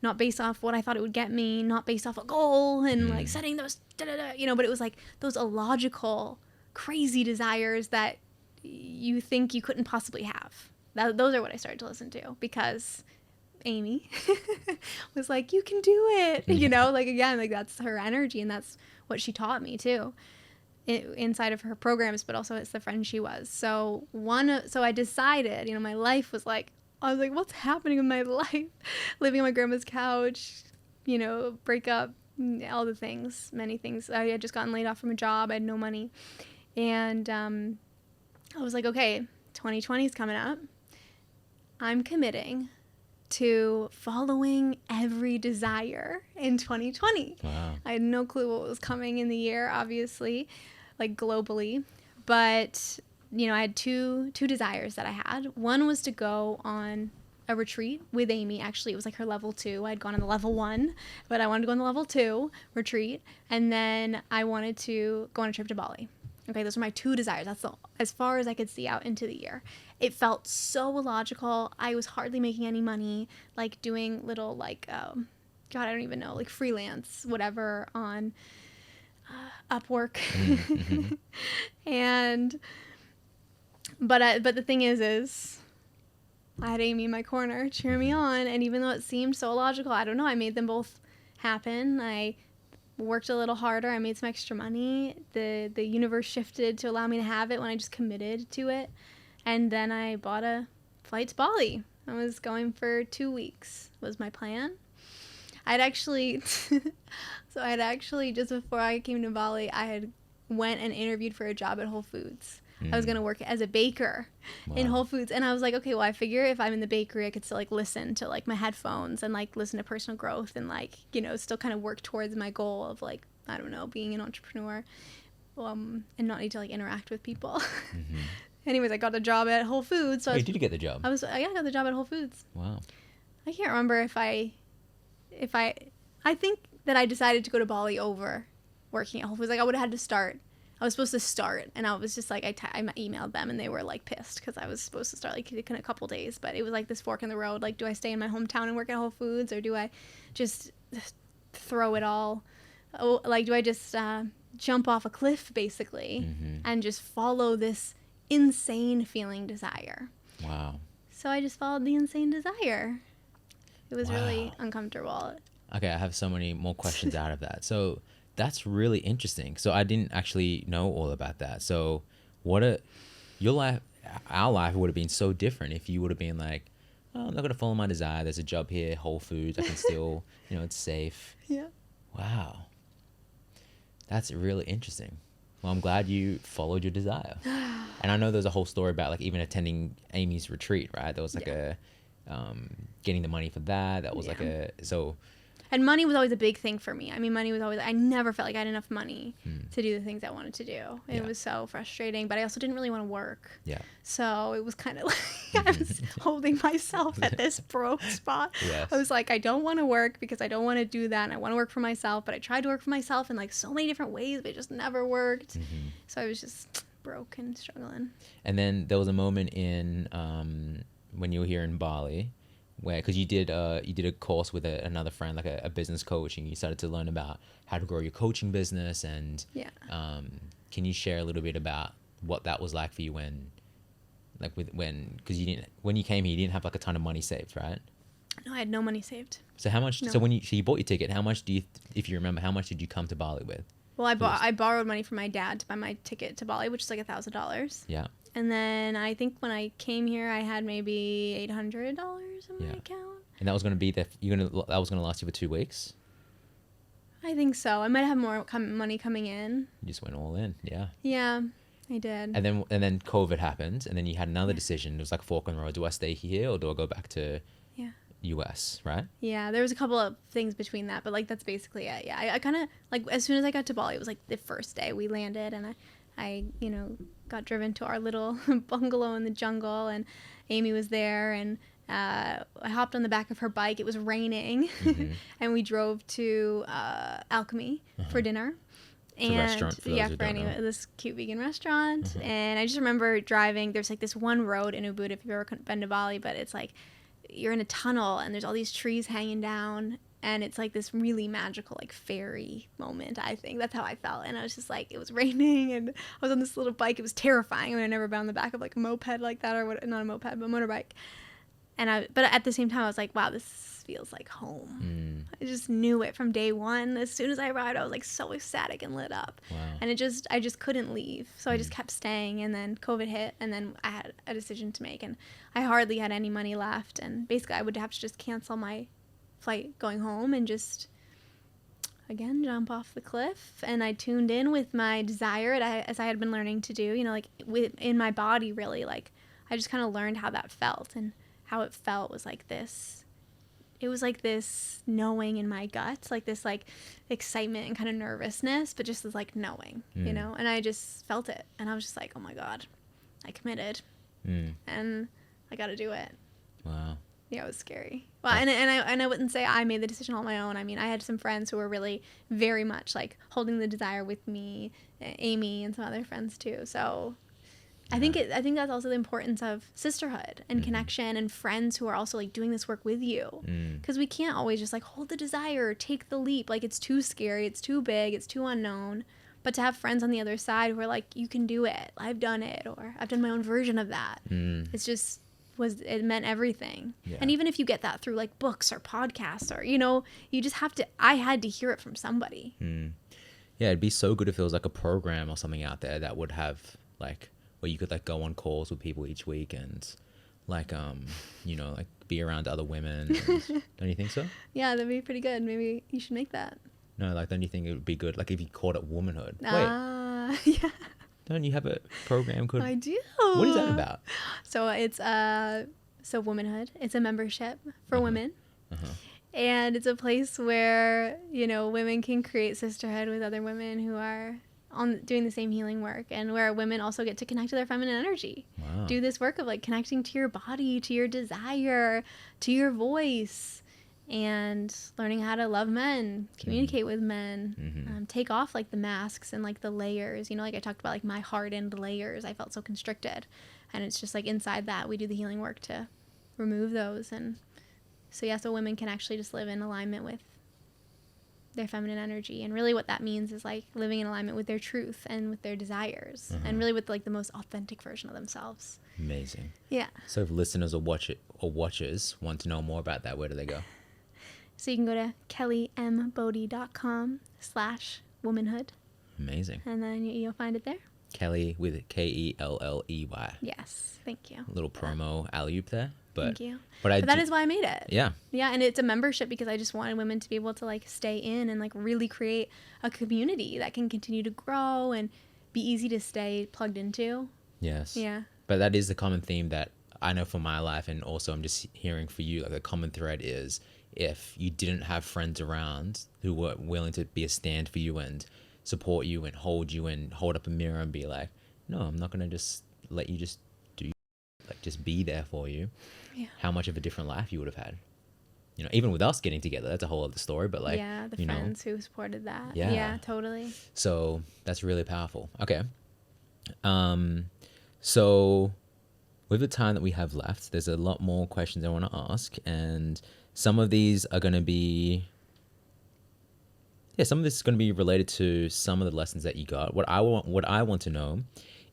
not based off what I thought it would get me, not based off a goal and like setting those, you know, but it was like those illogical, crazy desires that you think you couldn't possibly have. Those are what I started to listen to because Amy was like, you can do it, you know, like again, like that's her energy and that's what she taught me too inside of her programs, but also it's the friend she was. So I decided, you know, my life was like, I was like, what's happening in my life? Living on my grandma's couch, you know, breakup, all the things, many things. I had just gotten laid off from a job. I had no money. And I was like, okay, 2020 is coming up. I'm committing to following every desire in 2020. Wow. I had no clue what was coming in the year, obviously, like globally. But you know, I had two desires that I had. One was to go on a retreat with Amy. Actually, it was like her level 2. I'd gone on the level 1, but I wanted to go on the level 2 retreat. And then I wanted to go on a trip to Bali. Okay, those were my 2 desires. That's as far as I could see out into the year. It felt so illogical. I was hardly making any money, like doing little like, God, I don't even know, like freelance, whatever on Upwork. Mm-hmm. And But the thing is I had Amy in my corner cheering me on, and even though it seemed so illogical, I don't know, I made them both happen. I worked a little harder. I made some extra money. The universe shifted to allow me to have it when I just committed to it. And then I bought a flight to Bali. I was going for 2 weeks was my plan. I'd actually just before I came to Bali, I had went and interviewed for a job at Whole Foods. I was going to work as a baker in Whole Foods. And I was like, okay, well, I figure if I'm in the bakery, I could still like listen to like my headphones and like listen to personal growth and like, you know, still kind of work towards my goal of like, I don't know, being an entrepreneur, and not need to like interact with people. Mm-hmm. Anyways, I got a job at Whole Foods. So did you get the job? I got the job at Whole Foods. Wow. I can't remember if I think that I decided to go to Bali over working at Whole Foods. Like I would have had to start. I was supposed to start, and I was just like, I emailed them, and they were like pissed because I was supposed to start like in a couple days, but it was like this fork in the road. Like, do I stay in my hometown and work at Whole Foods, or do I just throw it all? Oh, like, do I just jump off a cliff basically and just follow this insane feeling desire? Wow. So I just followed the insane desire. It was really uncomfortable. Okay, I have so many more questions out of that. So that's really interesting. So I didn't actually know all about that. So our life would have been so different if you would have been like, oh, I'm not going to follow my desire. There's a job here, Whole Foods. I can still, you know, it's safe. Yeah. Wow. That's really interesting. Well, I'm glad you followed your desire. And I know there's a whole story about like even attending Amy's retreat, right? There was like getting the money for that. That was like And money was always a big thing for me. I mean, money was always, I never felt like I had enough money to do the things I wanted to do. It was so frustrating, but I also didn't really want to work. Yeah. So it was kind of like I was holding myself at this broke spot. Yes. I was like, I don't want to work because I don't want to do that. And I want to work for myself, but I tried to work for myself in like so many different ways, but it just never worked. So I was just broke and struggling. And then there was a moment in when you were here in Bali, where because you did a course with another friend, like a business coach, and you started to learn about how to grow your coaching business. And can you share a little bit about what that was like for you because when you came here, you didn't have like a ton of money saved, right? No, I had no money saved. So how much? No. So you bought your ticket, how much if you remember, how much did you come to Bali with? Well, I borrowed money from my dad to buy my ticket to Bali, which is like $1,000. Yeah. And then I think when I came here, I had maybe $800 in my account. And that was going to be that was going to last you for 2 weeks. I think so. I might have more money coming in. You just went all in, yeah. Yeah, I did. And then COVID happened, and then you had another decision. It was like fork in the road. Do I stay here or do I go back to US, right? Yeah, there was a couple of things between that, but like that's basically it. Yeah, I kind of like as soon as I got to Bali, it was like the first day we landed, and I got driven to our little bungalow in the jungle, and Amy was there, and I hopped on the back of her bike. It was raining, and we drove to Alchemy for dinner. It's a restaurant for those who don't know. This cute vegan restaurant. And I just remember driving. There's like this one road in Ubud, if you've ever been to Bali, but it's like you're in a tunnel and there's all these trees hanging down, and it's like this really magical like fairy moment. I think that's how I felt. And I was just like, it was raining and I was on this little bike. It was terrifying. I mean, I've never been on the back of like a moped like that, or what, not a moped, but a motorbike. But at the same time, I was like, wow, this feels like home. I just knew it from day one. As soon as I arrived, I was like so ecstatic and lit up. Wow. And I just couldn't leave. So I just kept staying, and then COVID hit, and then I had a decision to make, and I hardly had any money left. And basically I would have to just cancel my flight going home and just, again, jump off the cliff. And I tuned in with my desire as I had been learning to do, like in my body, really. Like I just kind of learned how that felt, and how it felt was like this. It was like this knowing in my gut, like this like excitement and kind of nervousness, but just this like knowing, and I just felt it. And I was just like, oh my God, I committed and I got to do it. Wow. Yeah, it was scary. Well, and I wouldn't say I made the decision on my own. I mean, I had some friends who were really very much like holding the desire with me, Amy and some other friends too. So I think that's also the importance of sisterhood and connection and friends who are also like doing this work with you, because we can't always just like hold the desire or take the leap. Like it's too scary, it's too big, it's too unknown. But to have friends on the other side who are like, you can do it, I've done it, or I've done my own version of that. It's just it meant everything. Yeah. And even if you get that through like books or podcasts, or you just have to. I had to hear it from somebody. Yeah, it'd be so good if there was like a program or something out there that would have like, where you could like go on calls with people each week and like like be around other women. Don't you think so? Yeah, that'd be pretty good. Maybe you should make that. No, like don't you think it would be good? Like if you called it Womanhood. Yeah. Don't you have a program called? I do. What is that about? So it's Womanhood. It's a membership for women. And it's a place where, women can create sisterhood with other women who are doing the same healing work, and where women also get to connect to their feminine energy. Wow. Do this work of like connecting to your body, to your desire, to your voice, and learning how to love men, communicate with men, take off like the masks and like the layers, like I talked about, like my hardened layers. I felt so constricted, and it's just like inside that we do the healing work to remove those. And so women can actually just live in alignment with their feminine energy. And really what that means is like living in alignment with their truth and with their desires, and really with like the most authentic version of themselves. Amazing. Yeah. So if listeners or watchers want to know more about that, where do they go? So you can go to kelleymBode.com/womanhood. Amazing. And then you'll find it there. Kelley with Kelley. Yes. Thank you. A little promo alley-oop there. Thank you. But that is why I made it. Yeah. Yeah, and it's a membership because I just wanted women to be able to like stay in and like really create a community that can continue to grow and be easy to stay plugged into. Yes. Yeah. But that is the common theme that I know for my life, and also I'm just hearing for you, like the common thread is if you didn't have friends around who were willing to be a stand for you and support you and hold up a mirror and be like, no, I'm not going to just let you just do, like just be there for you. Yeah. How much of a different life you would have had. You know, even with us getting together, that's a whole other story, but like, yeah, the you friends who supported that. Yeah. Yeah, totally. So that's really powerful. Okay. So with the time that we have left, there's a lot more questions I want to ask, and some of these are going to be, some of this is going to be related to some of the lessons that you got. What I want to know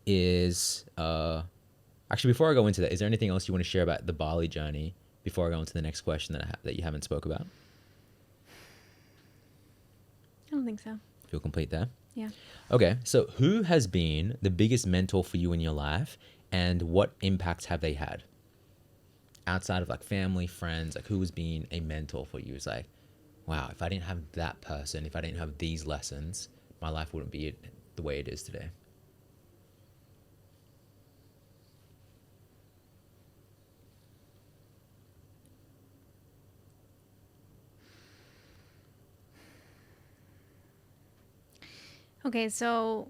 is, actually, before I go into that, is there anything else you want to share about the Bali journey before I go into the next question that you haven't spoke about? I don't think so. Feel complete there? Yeah. Okay, so who has been the biggest mentor for you in your life, and what impacts have they had? Outside of like family, friends, like who has been a mentor for you? It's like, wow, if I didn't have that person, if I didn't have these lessons, my life wouldn't be the way it is today. Okay, so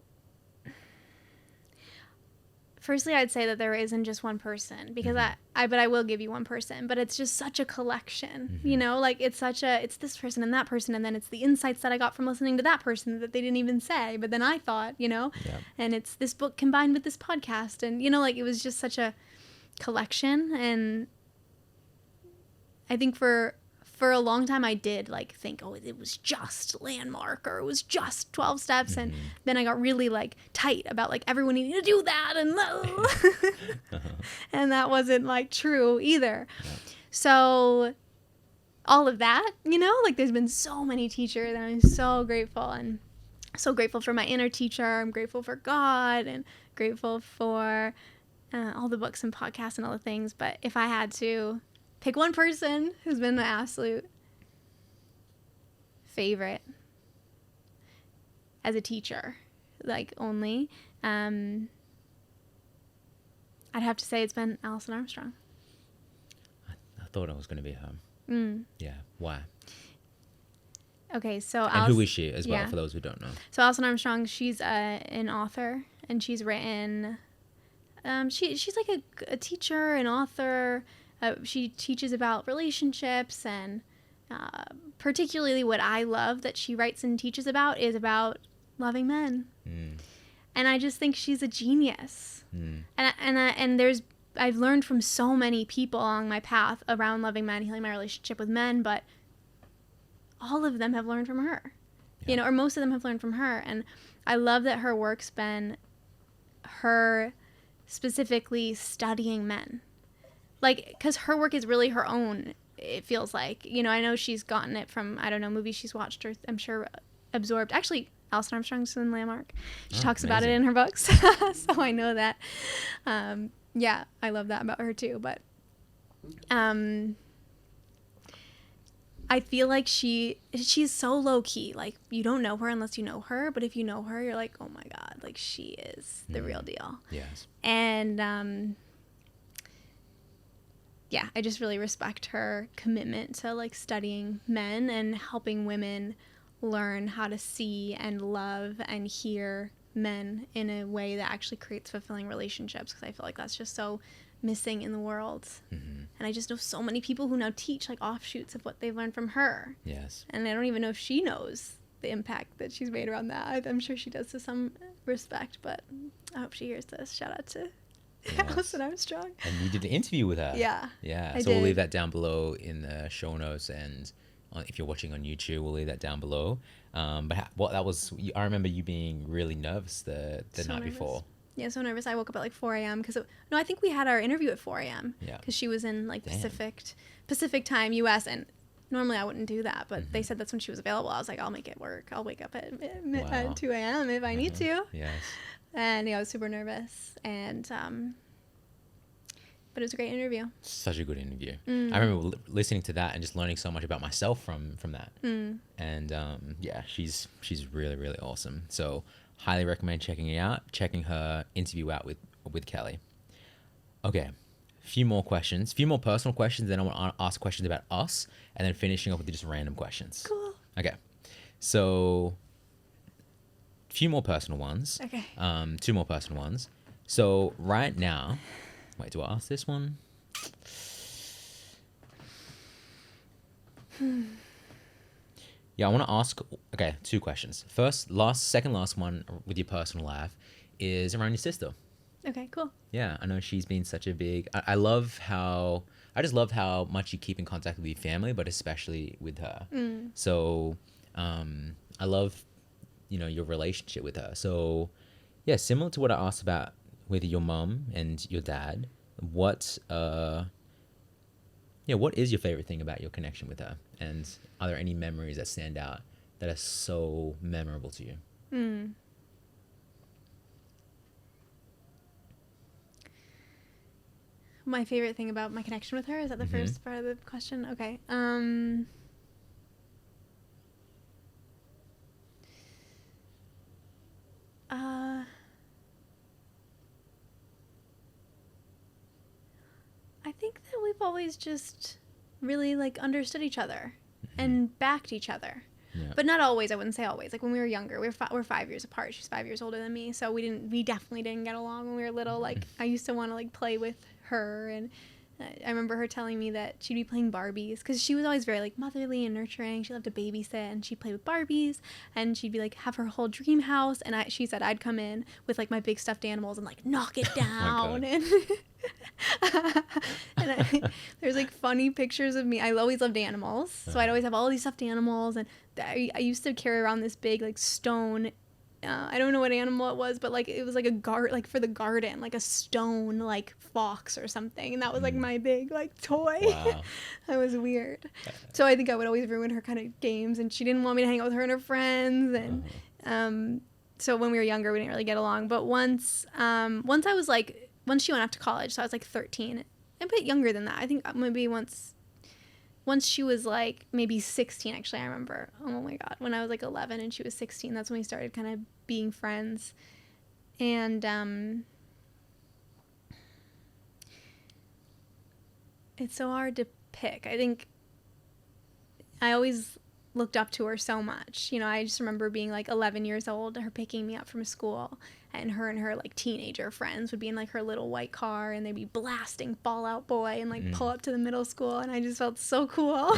firstly, I'd say that there isn't just one person, because but I will give you one person, but it's just such a collection, you know, like it's this person and that person, and then it's the insights that I got from listening to that person that they didn't even say, but then I thought, you know, and it's this book combined with this podcast, and, you know, like it was just such a collection. And I think for a long time I did like think, oh, it was just Landmark, or it was just 12 steps. And then I got really like tight about like everyone needing to do that, and and that wasn't like true either. So all of that, you know, like there's been so many teachers, and I'm so grateful, and so grateful for my inner teacher. I'm grateful for God, and grateful for all the books and podcasts and all the things. But if I had to pick one person who's been my absolute favorite as a teacher, like only, I'd have to say it's been Alison Armstrong. I thought it was going to be her. Yeah. Why? Okay, so and who is she as well, for those who don't know? So Alison Armstrong, she's an author, and she's written. She's like a teacher, an author. She teaches about relationships, and particularly what I love that she writes and teaches about is about loving men. And I just think she's a genius. And I've learned from so many people along my path around loving men, healing my relationship with men, but all of them have learned from her, you know, or most of them have learned from her. And I love that her work's been her specifically studying men. Like, because her work is really her own, it feels like. You know, I know she's gotten it from, I don't know, movies she's watched, or I'm sure absorbed. Actually, Alison Armstrong's in Landmark. She talks about it in her books. So I know that. Yeah, I love that about her too. But I feel like she's so low-key. Like, you don't know her unless you know her. But if you know her, you're like, oh my God, like she is the real deal. Yes. And yeah, I just really respect her commitment to like studying men and helping women learn how to see and love and hear men in a way that actually creates fulfilling relationships, because I feel like that's just so missing in the world. And I just know so many people who now teach like offshoots of what they've learned from her. Yes. And I don't even know if she knows the impact that she's made around that. I'm sure she does to some respect, but I hope she hears this. Shout out to Alison Armstrong. And you did an interview with her. Yeah. So we'll leave that down below in the show notes, and if you're watching on YouTube, we'll leave that down below. But what that was, I remember you being really nervous the night before. Yeah, so nervous. I woke up at like 4 a.m. because I think we had our interview at 4 a.m. Yeah. Because she was in like Pacific time, U.S. And normally I wouldn't do that, but they said that's when she was available. I was like, I'll make it work. I'll wake up at 2 a.m. if I need to. Yes. And I was super nervous, and but it was a great interview. Such a good interview. I remember listening to that and just learning so much about myself from that. And yeah, she's really, really awesome. So Highly recommend checking her interview out with Kelley. Okay, few more personal questions. Then I want to ask questions about us, and then finishing up with just random questions. Cool. Okay, so few more personal ones. Okay. Two more personal ones. So right now, wait, do I ask this one? Yeah, I want to ask, okay, two questions. Second last one with your personal life is around your sister. Okay, cool. Yeah, I know she's been such a big, I just love how much you keep in contact with your family, but especially with her. So, I love, your relationship with her. So, yeah, similar to what I asked about with your mom and your dad, what is your favorite thing about your connection with her? And are there any memories that stand out that are so memorable to you? My favorite thing about my connection with her, is that the first part of the question? Okay. I think that we've always just really like understood each other and backed each other. Yeah. But not always. I wouldn't say always. Like when we were younger, we're 5 years apart. She's 5 years older than me, so we definitely didn't get along when we were little. Like I used to want to like play with her, and I remember her telling me that she'd be playing Barbies because she was always very like motherly and nurturing. She loved to babysit, and she'd play with Barbies, and she'd be like have her whole dream house. And she said I'd come in with like my big stuffed animals and like knock it down. And there's like funny pictures of me. I always loved animals, so I'd always have all these stuffed animals, and I used to carry around this big like stone. I don't know what animal it was, but like it was like like for the garden, like a stone like fox or something, and that was like my big like toy. Wow. That was weird. So I think I would always ruin her kind of games, and she didn't want me to hang out with her and her friends, and so when we were younger, we didn't really get along. But once she went off to college, so I was like 13, a bit younger than that. I think maybe once she was like maybe 16, actually, I remember. Oh my God. When I was like 11 and she was 16, that's when we started kind of being friends. And it's so hard to pick. I think I always looked up to her so much. I just remember being like 11 years old, her picking me up from school, and her like teenager friends would be in like her little white car, and they'd be blasting Fall Out Boy and like pull up to the middle school, and I just felt so cool.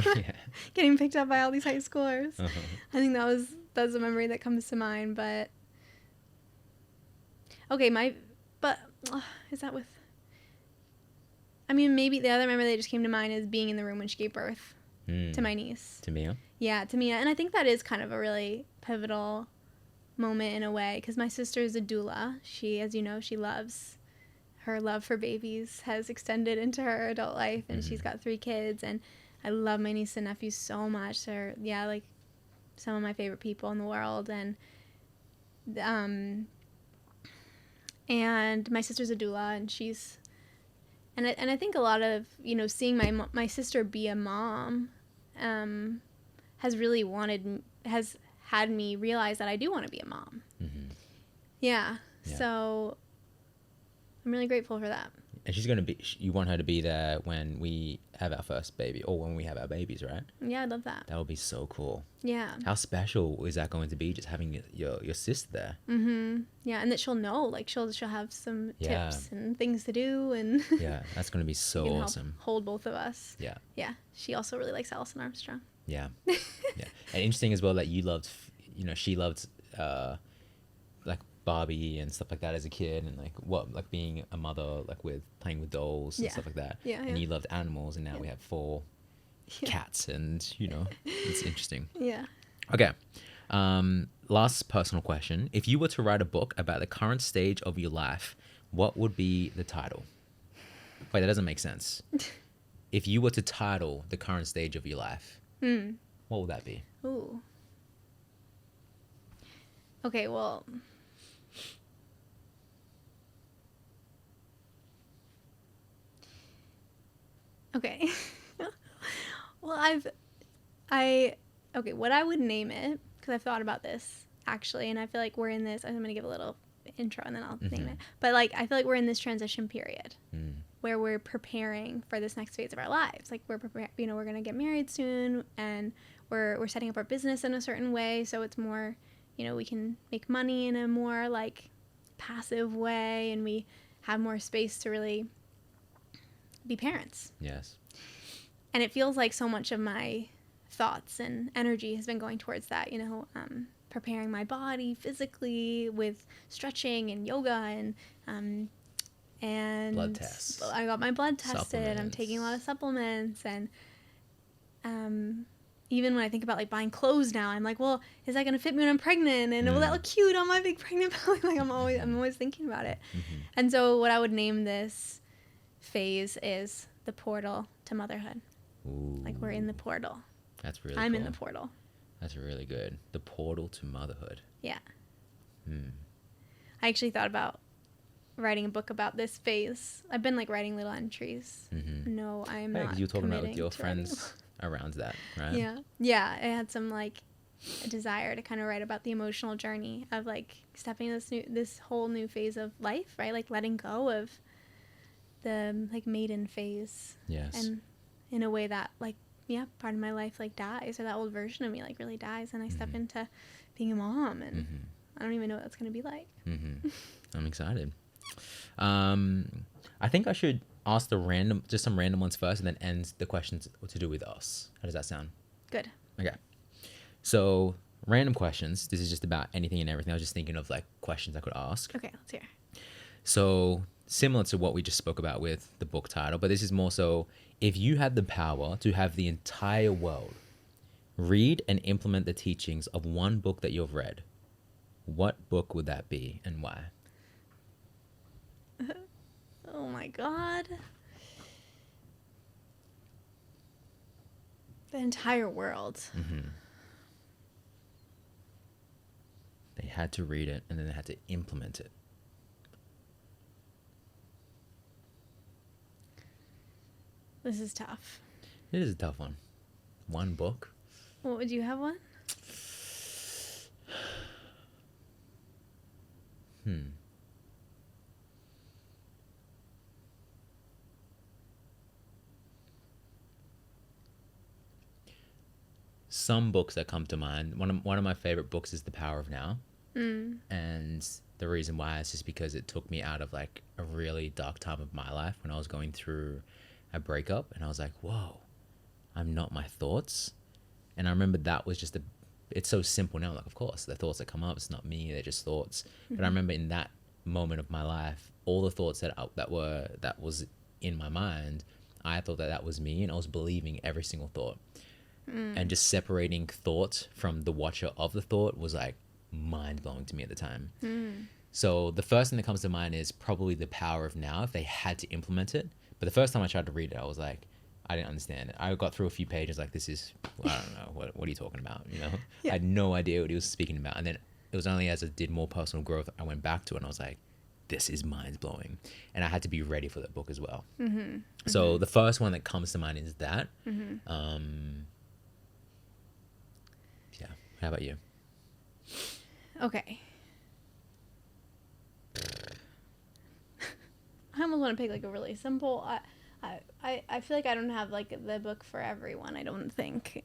Getting picked up by all these high schoolers. I think that's a memory that comes to mind. But okay, is that with, I mean, maybe the other memory that just came to mind is being in the room when she gave birth to my niece. To Mia? Yeah, to Mia. And I think that is kind of a really pivotal moment in a way, because my sister is a doula. She, as you know, her love for babies has extended into her adult life, and she's got 3 kids, and I love my niece and nephews so much. They're, like some of my favorite people in the world. And my sister's a doula, and she's, and I think a lot of, seeing my sister be a mom has had me realize that I do want to be a mom. Yeah. So I'm really grateful for that. And you want her to be there when we have our first baby, or when we have our babies, right? Yeah, I'd love that. That would be so cool. Yeah. How special is that going to be, just having your sister there? Yeah, and that she'll know, like she'll have some tips and things to do, and yeah, that's going to be so awesome. Hold both of us. Yeah. Yeah. She also really likes Alison Armstrong. Yeah. Yeah. And interesting as well that you loved, she loved like Barbie and stuff like that as a kid, and like being a mother, like with playing with dolls and stuff like that. Yeah. And you loved animals, and now we have 4 cats, and it's interesting. Yeah. Okay. Last personal question. If you were to write a book about the current stage of your life, what would be the title? Wait, that doesn't make sense. If you were to title the current stage of your life, what would that be? Ooh. Okay, well, okay. Well, okay, what I would name it, because I've thought about this, actually, and I feel like we're in this. I'm going to give a little intro and then I'll name it. But like, I feel like we're in this transition period where we're preparing for this next phase of our lives. Like we're preparing, you know, we're going to get married soon, and we're setting up our business in a certain way. So it's more, you know, we can make money in a more like passive way, and we have more space to really be parents. Yes. And it feels like so much of my thoughts and energy has been going towards that, you know, preparing my body physically with stretching and yoga and Blood tests. I got my blood tested. I'm taking a lot of supplements, and even when I think about like buying clothes now, I'm like, well, is that gonna fit me when I'm pregnant? And will that look cute on my big pregnant belly? Like I'm always thinking about it. And so what I would name this phase is the portal to motherhood. Ooh. Like we're in the portal. That's really I'm cool. in the portal. That's really good. The portal to motherhood. Yeah. I actually thought about writing a book about this phase. I've been like writing little entries. No, I am not. Because you were talking about with your committing to writing friends around that, right? Yeah. I had some like a desire to kind of write about the emotional journey of like stepping this whole new phase of life, right? Like letting go of the like maiden phase. Yes. And in a way that like, yeah, part of my life like dies, or that old version of me like really dies, and I step into being a mom, and I don't even know what that's going to be like. I'm excited. I think I should ask just some random ones first, and then end the questions to do with us. How does that sound? Good. Okay. So random questions. This is just about anything and everything. I was just thinking of like questions I could ask. Okay, let's hear. So similar to what we just spoke about with the book title, but this is more so, if you had the power to have the entire world read and implement the teachings of one book that you've read, what book would that be and why? Oh my God. The entire world. They had to read it and then they had to implement it. This is tough. It is a tough one. One book. What would you have one? Some books that come to mind. One of my favorite books is The Power of Now. And the reason why is just because it took me out of like a really dark time of my life when I was going through a breakup, and I was like, whoa, I'm not my thoughts. And I remember that was just it's so simple now. Like, of course, the thoughts that come up, it's not me, they're just thoughts. But I remember in that moment of my life, all the thoughts that was in my mind, I thought that was me, and I was believing every single thought. And just separating thought from the watcher of the thought was like mind-blowing to me at the time. So the first thing that comes to mind is probably The Power of Now, if they had to implement it. But the first time I tried to read it, I was like, I didn't understand it. I got through a few pages like, this is, well, I don't know, what are you talking about, you know? I had no idea what he was speaking about. And then it was only as I did more personal growth, I went back to it and I was like, this is mind-blowing. And I had to be ready for that book as well. So the first one that comes to mind is that. Yeah. How about you? Okay. I almost want to pick like a really simple. I feel like I don't have like the book for everyone. I don't think.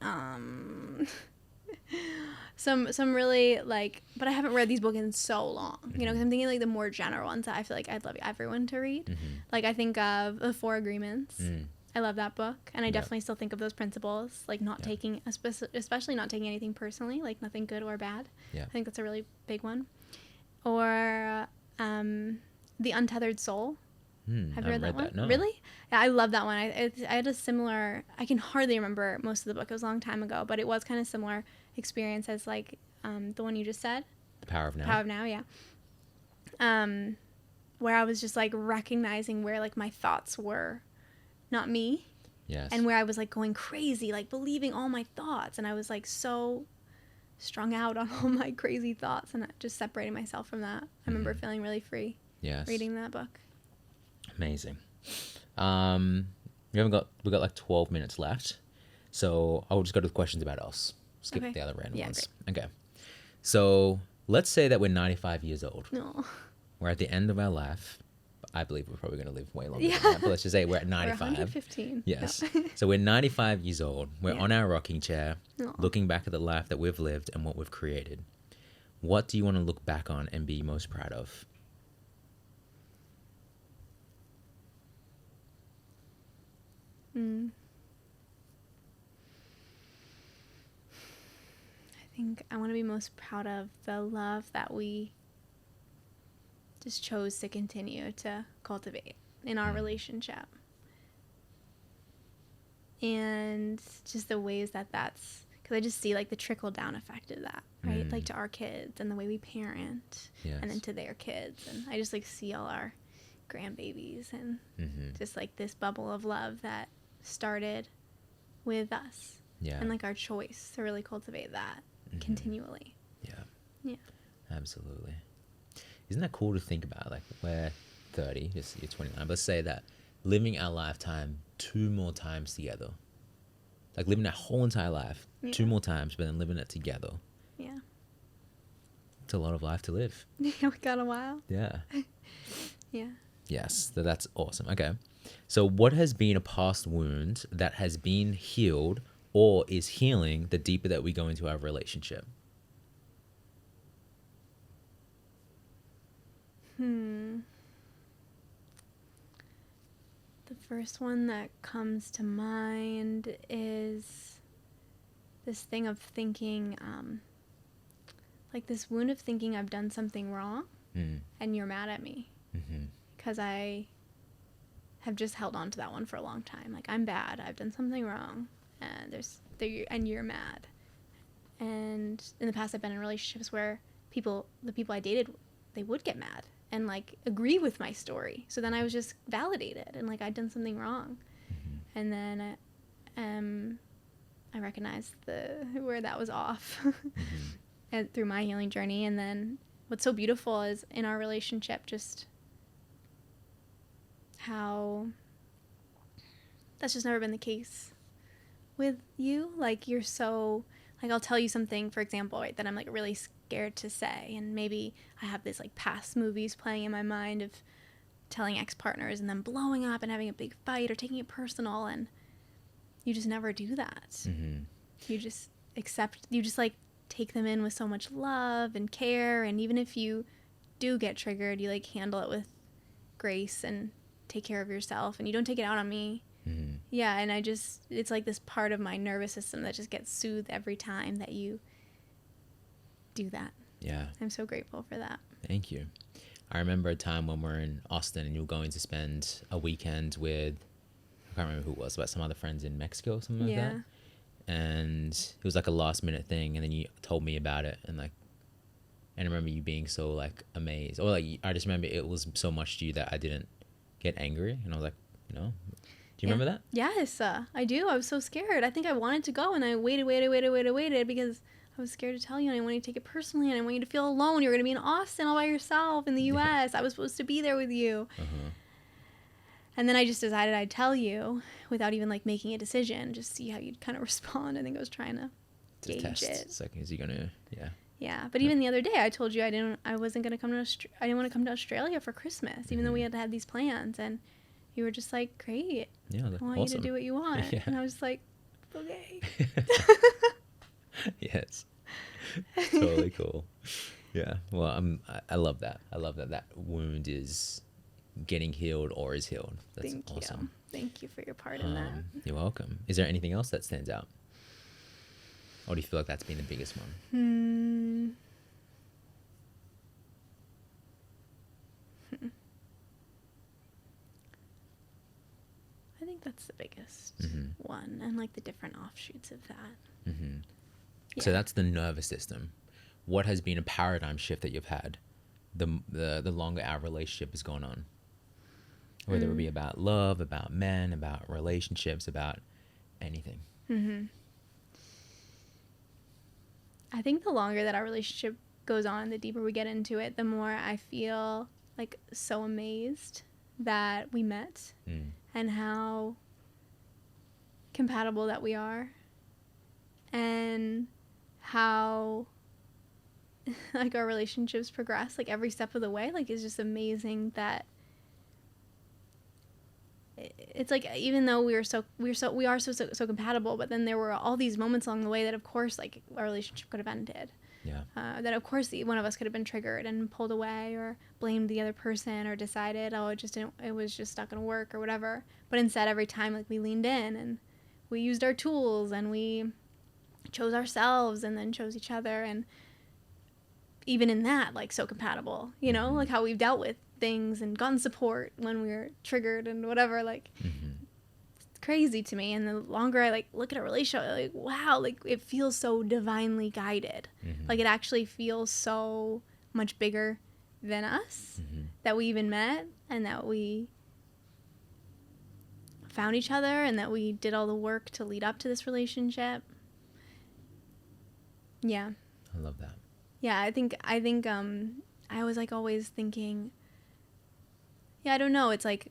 Some really like, but I haven't read these books in so long. You know, because I'm thinking like the more general ones that I feel like I'd love everyone to read. Like I think of The Four Agreements. I love that book, and I definitely still think of those principles, like not taking, especially not taking anything personally, like nothing good or bad. I think that's a really big one. Or The Untethered Soul. Have you read that one? No. Really? Yeah, I love that one. I had a similar, I can hardly remember most of the book. It was a long time ago, but it was kind of similar experience as like the one you just said. The Power of Now. Power of Now, yeah. Where I was just like recognizing where like my thoughts were not me. Yes. And where I was like going crazy, like believing all my thoughts. And I was like so strung out on all my crazy thoughts, and just separating myself from that. I remember feeling really free reading that book. Amazing. We've got like 12 minutes left. So I'll just go to the questions about us. Skip the other random ones. Great. Okay. So let's say that we're 95 years old. No. We're at the end of our life. I believe we're probably going to live way longer Yeah. than that. But let's just say we're at 95. We're 115. Yes. No. So we're 95 years old. We're Yeah. on our rocking chair, Aw. looking back at the life that we've lived and what we've created. What do you want to look back on and be most proud of? I think I want to be most proud of the love that we just chose to continue to cultivate in our relationship. And just the ways that that's, because I just see like the trickle down effect of that, right? Like to our kids and the way we parent, Yes. and then to their kids. And I just like see all our grandbabies and just like this bubble of love that started with us. Yeah. And like our choice to really cultivate that continually. Yeah. Yeah. Absolutely. Isn't that cool to think about? Like we're 30, just you're 29. But let's say that living our lifetime 2 more times together. Like living our whole entire life 2 more times, but then living it together. Yeah. It's a lot of life to live. Yeah, we got a while. Yeah. Yeah. Yes, that's awesome. Okay. So what has been a past wound that has been healed or is healing the deeper that we go into our relationship? The first one that comes to mind is this thing of thinking, like this wound of thinking I've done something wrong and you're mad at me. Because I have just held on to that one for a long time. Like, I'm bad. I've done something wrong. And you're mad. And in the past, I've been in relationships where the people I dated, they would get mad and like agree with my story. So then I was just validated and like I'd done something wrong. And then I recognized where that was off and through my healing journey. And then what's so beautiful is in our relationship, just how that's just never been the case with you. Like, you're so, like, I'll tell you something, for example, right, that I'm like really scared to say, and maybe I have this like past movies playing in my mind of telling ex-partners and then blowing up and having a big fight or taking it personal, and you just never do that. You just you just like take them in with so much love and care, and even if you do get triggered, you like handle it with grace and take care of yourself, and you don't take it out on me. Yeah, and it's like this part of my nervous system that just gets soothed every time that you do that. Yeah. I'm so grateful for that. Thank you. I remember a time when we're in Austin and you were going to spend a weekend with, I can't remember who it was, but some other friends in Mexico or something like that. And it was like a last minute thing, and then you told me about it, and like, and I remember you being so like amazed, or like I just remember it was so much to you that I didn't get angry, and I was like, you know, do you remember that? Yes, I do. I was so scared. I think I wanted to go, and I waited because I was scared to tell you, and I wanted to take it personally, and I want you to feel alone. You're going to be in Austin all by yourself in the U.S. I was supposed to be there with you. And then I just decided I'd tell you without even like making a decision, just see how you'd kind of respond. I think I was trying to gauge test. it. It's like, is he gonna? Yeah. Yeah, but even the other day, I told you I didn't want to come to Australia for Christmas, even though we had these plans, and you were just like, great. Yeah, I want you to do what you want. Yeah. And I was like, okay. Yes. Totally cool. Yeah. Well, I love that. I love that that wound is getting healed or is healed. That's Thank awesome. you. Thank you for your part in that. You're welcome. Is there anything else that stands out? Or do you feel like that's been the biggest one? I think that's the biggest one, and like the different offshoots of that. Yeah. So that's the nervous system. What has been a paradigm shift that you've had the longer our relationship has gone on? Whether it be about love, about men, about relationships, about anything. I think the longer that our relationship goes on, the deeper we get into it, the more I feel like so amazed that we met and how compatible that we are, and how like our relationships progress, like every step of the way, like it's just amazing that it's like, even though we are so compatible, but then there were all these moments along the way that of course like our relationship could have ended. Yeah. That of course one of us could have been triggered and pulled away or blamed the other person or decided, oh, it was just not going to work or whatever. But instead, every time, like, we leaned in and we used our tools and we chose ourselves and then chose each other. And even in that, like, so compatible, you know, like how we've dealt with things and gotten support when we were triggered and whatever, like, crazy to me. And the longer I like look at a relationship, like, wow, like it feels so divinely guided. Like it actually feels so much bigger than us, that we even met and that we found each other and that we did all the work to lead up to this relationship. Yeah, I love that. yeah, I think I was like always thinking, yeah, I don't know, it's like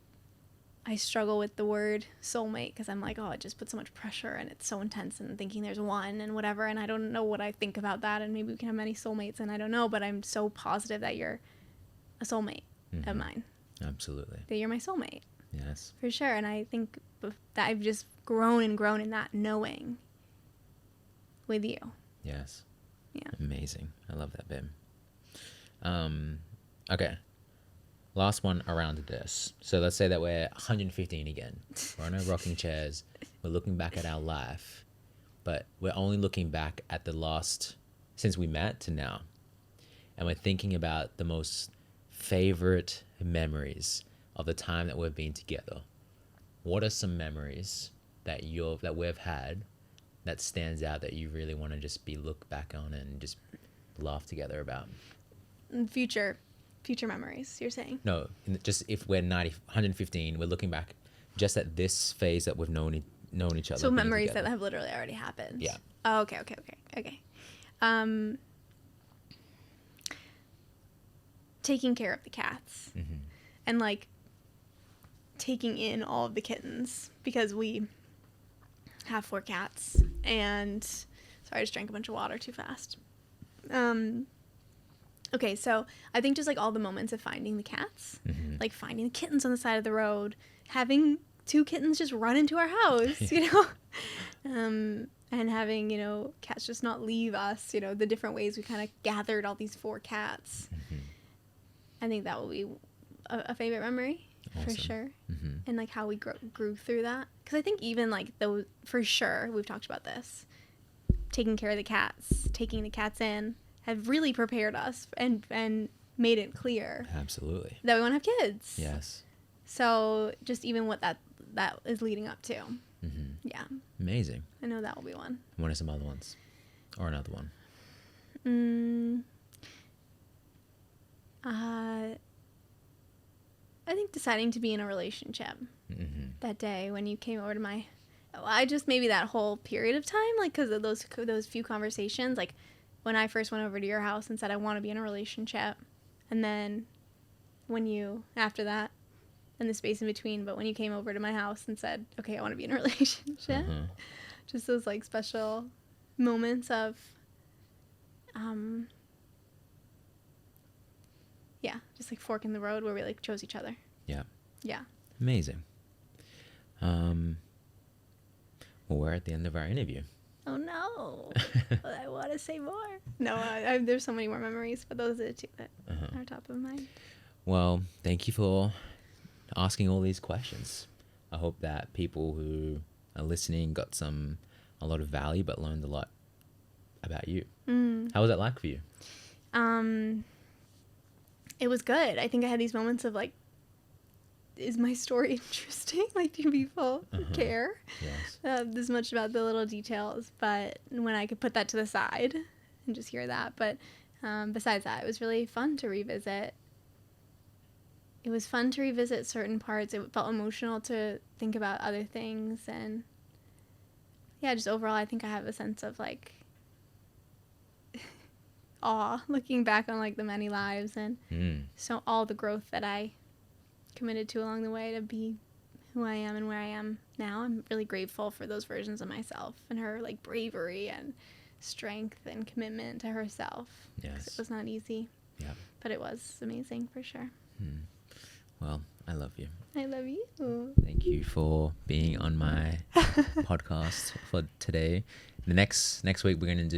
I struggle with the word soulmate because I'm like, oh, it just puts so much pressure and it's so intense and thinking there's one and whatever. And I don't know what I think about that. And maybe we can have many soulmates and I don't know, but I'm so positive that you're a soulmate of mine. Absolutely. That you're my soulmate. Yes. For sure. And I think that I've just grown and grown in that knowing with you. Yes. Yeah. Amazing. I love that, babe. Okay. Last one around this. So let's say that we're 115 again. We're on our rocking chairs. We're looking back at our life, but we're only looking back at the last, since we met to now. And we're thinking about the most favorite memories of the time that we've been together. What are some memories that we've had that stands out that you really want to just look back on and just laugh together about? Future memories, you're saying? No, just if we're 115, we're looking back just at this phase that we've known each other. So memories that have literally already happened. Yeah. Oh, okay. Taking care of the cats and like taking in all of the kittens because we have 4 cats and sorry, I just drank a bunch of water too fast. Okay, so I think just like all the moments of finding the cats, like finding the kittens on the side of the road, having 2 kittens just run into our house, you know, and having, you know, cats just not leave us, you know, the different ways we kind of gathered all these 4 cats. I think that will be a favorite memory. Awesome. For sure. And like how we grew through that. Because I think even like those, for sure, we've talked about this, taking care of the cats, taking the cats in, have really prepared us and made it clear. Absolutely. That we want to have kids. Yes. So just even what that is leading up to. Yeah. Amazing. I know that will be one. What are some other ones? Or another one? I think deciding to be in a relationship that day when you came over to maybe that whole period of time, like, because of those few conversations, like when I first went over to your house and said I want to be in a relationship, and then after that, and the space in between, but when you came over to my house and said, okay, I want to be in a relationship, just those like special moments of, yeah, just like fork in the road where we like chose each other. Yeah. Yeah. Amazing. Well, we're at the end of our interview. Oh no. I want to say more. No, there's so many more memories, but those are the 2 that are top of mind. Well, thank you for asking all these questions. I hope that people who are listening got a lot of value, but learned a lot about you. How was that like for you? It was good. I think I had these moments of like, is my story interesting? Like, do people care this much about the little details? But when I could put that to the side and just hear that. But besides that, it was really fun to revisit. It was fun to revisit certain parts. It felt emotional to think about other things. And yeah, just overall, I think I have a sense of like awe looking back on like the many lives and so all the growth that I committed to along the way to be who I am and where I am now. I'm really grateful for those versions of myself and her like bravery and strength and commitment to herself. 'Cause Yes. it was not easy. Yeah. But it was amazing for sure. Well, I love you. I love you. Thank you for being on my podcast for today. The next week we're gonna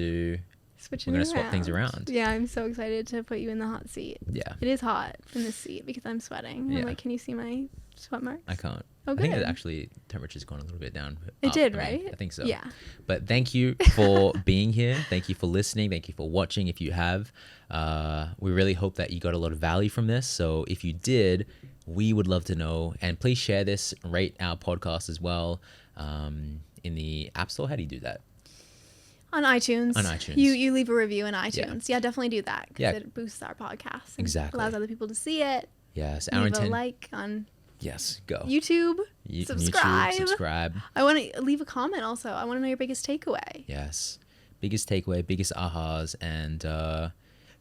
swap things around. Yeah, I'm so excited to put you in the hot seat. Yeah. It is hot in this seat because I'm sweating. Yeah. I'm like, can you see my sweat marks? I can't. Oh, I think good. it actually temperature's gone a little bit down. It did, I mean, right? I think so. Yeah. But thank you for being here. Thank you for listening. Thank you for watching. If you have, we really hope that you got a lot of value from this. So if you did, we would love to know. And please share this, rate our podcast as well in the App Store. How do you do that? On iTunes. On iTunes. You leave a review in iTunes. Yeah, definitely do that because Yeah. it boosts our podcast. And Exactly. allows other people to see it. Yes. Leave a like on Yes. Go. YouTube. Subscribe. YouTube, subscribe. I want to leave a comment also. I want to know your biggest takeaway. Yes. Biggest takeaway, biggest ahas. And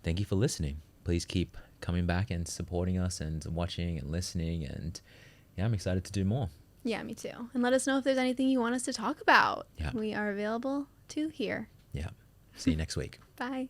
thank you for listening. Please keep coming back and supporting us and watching and listening. And yeah, I'm excited to do more. Yeah, me too. And let us know if there's anything you want us to talk about. Yeah. We are available to hear. Yeah. See you next week. Bye.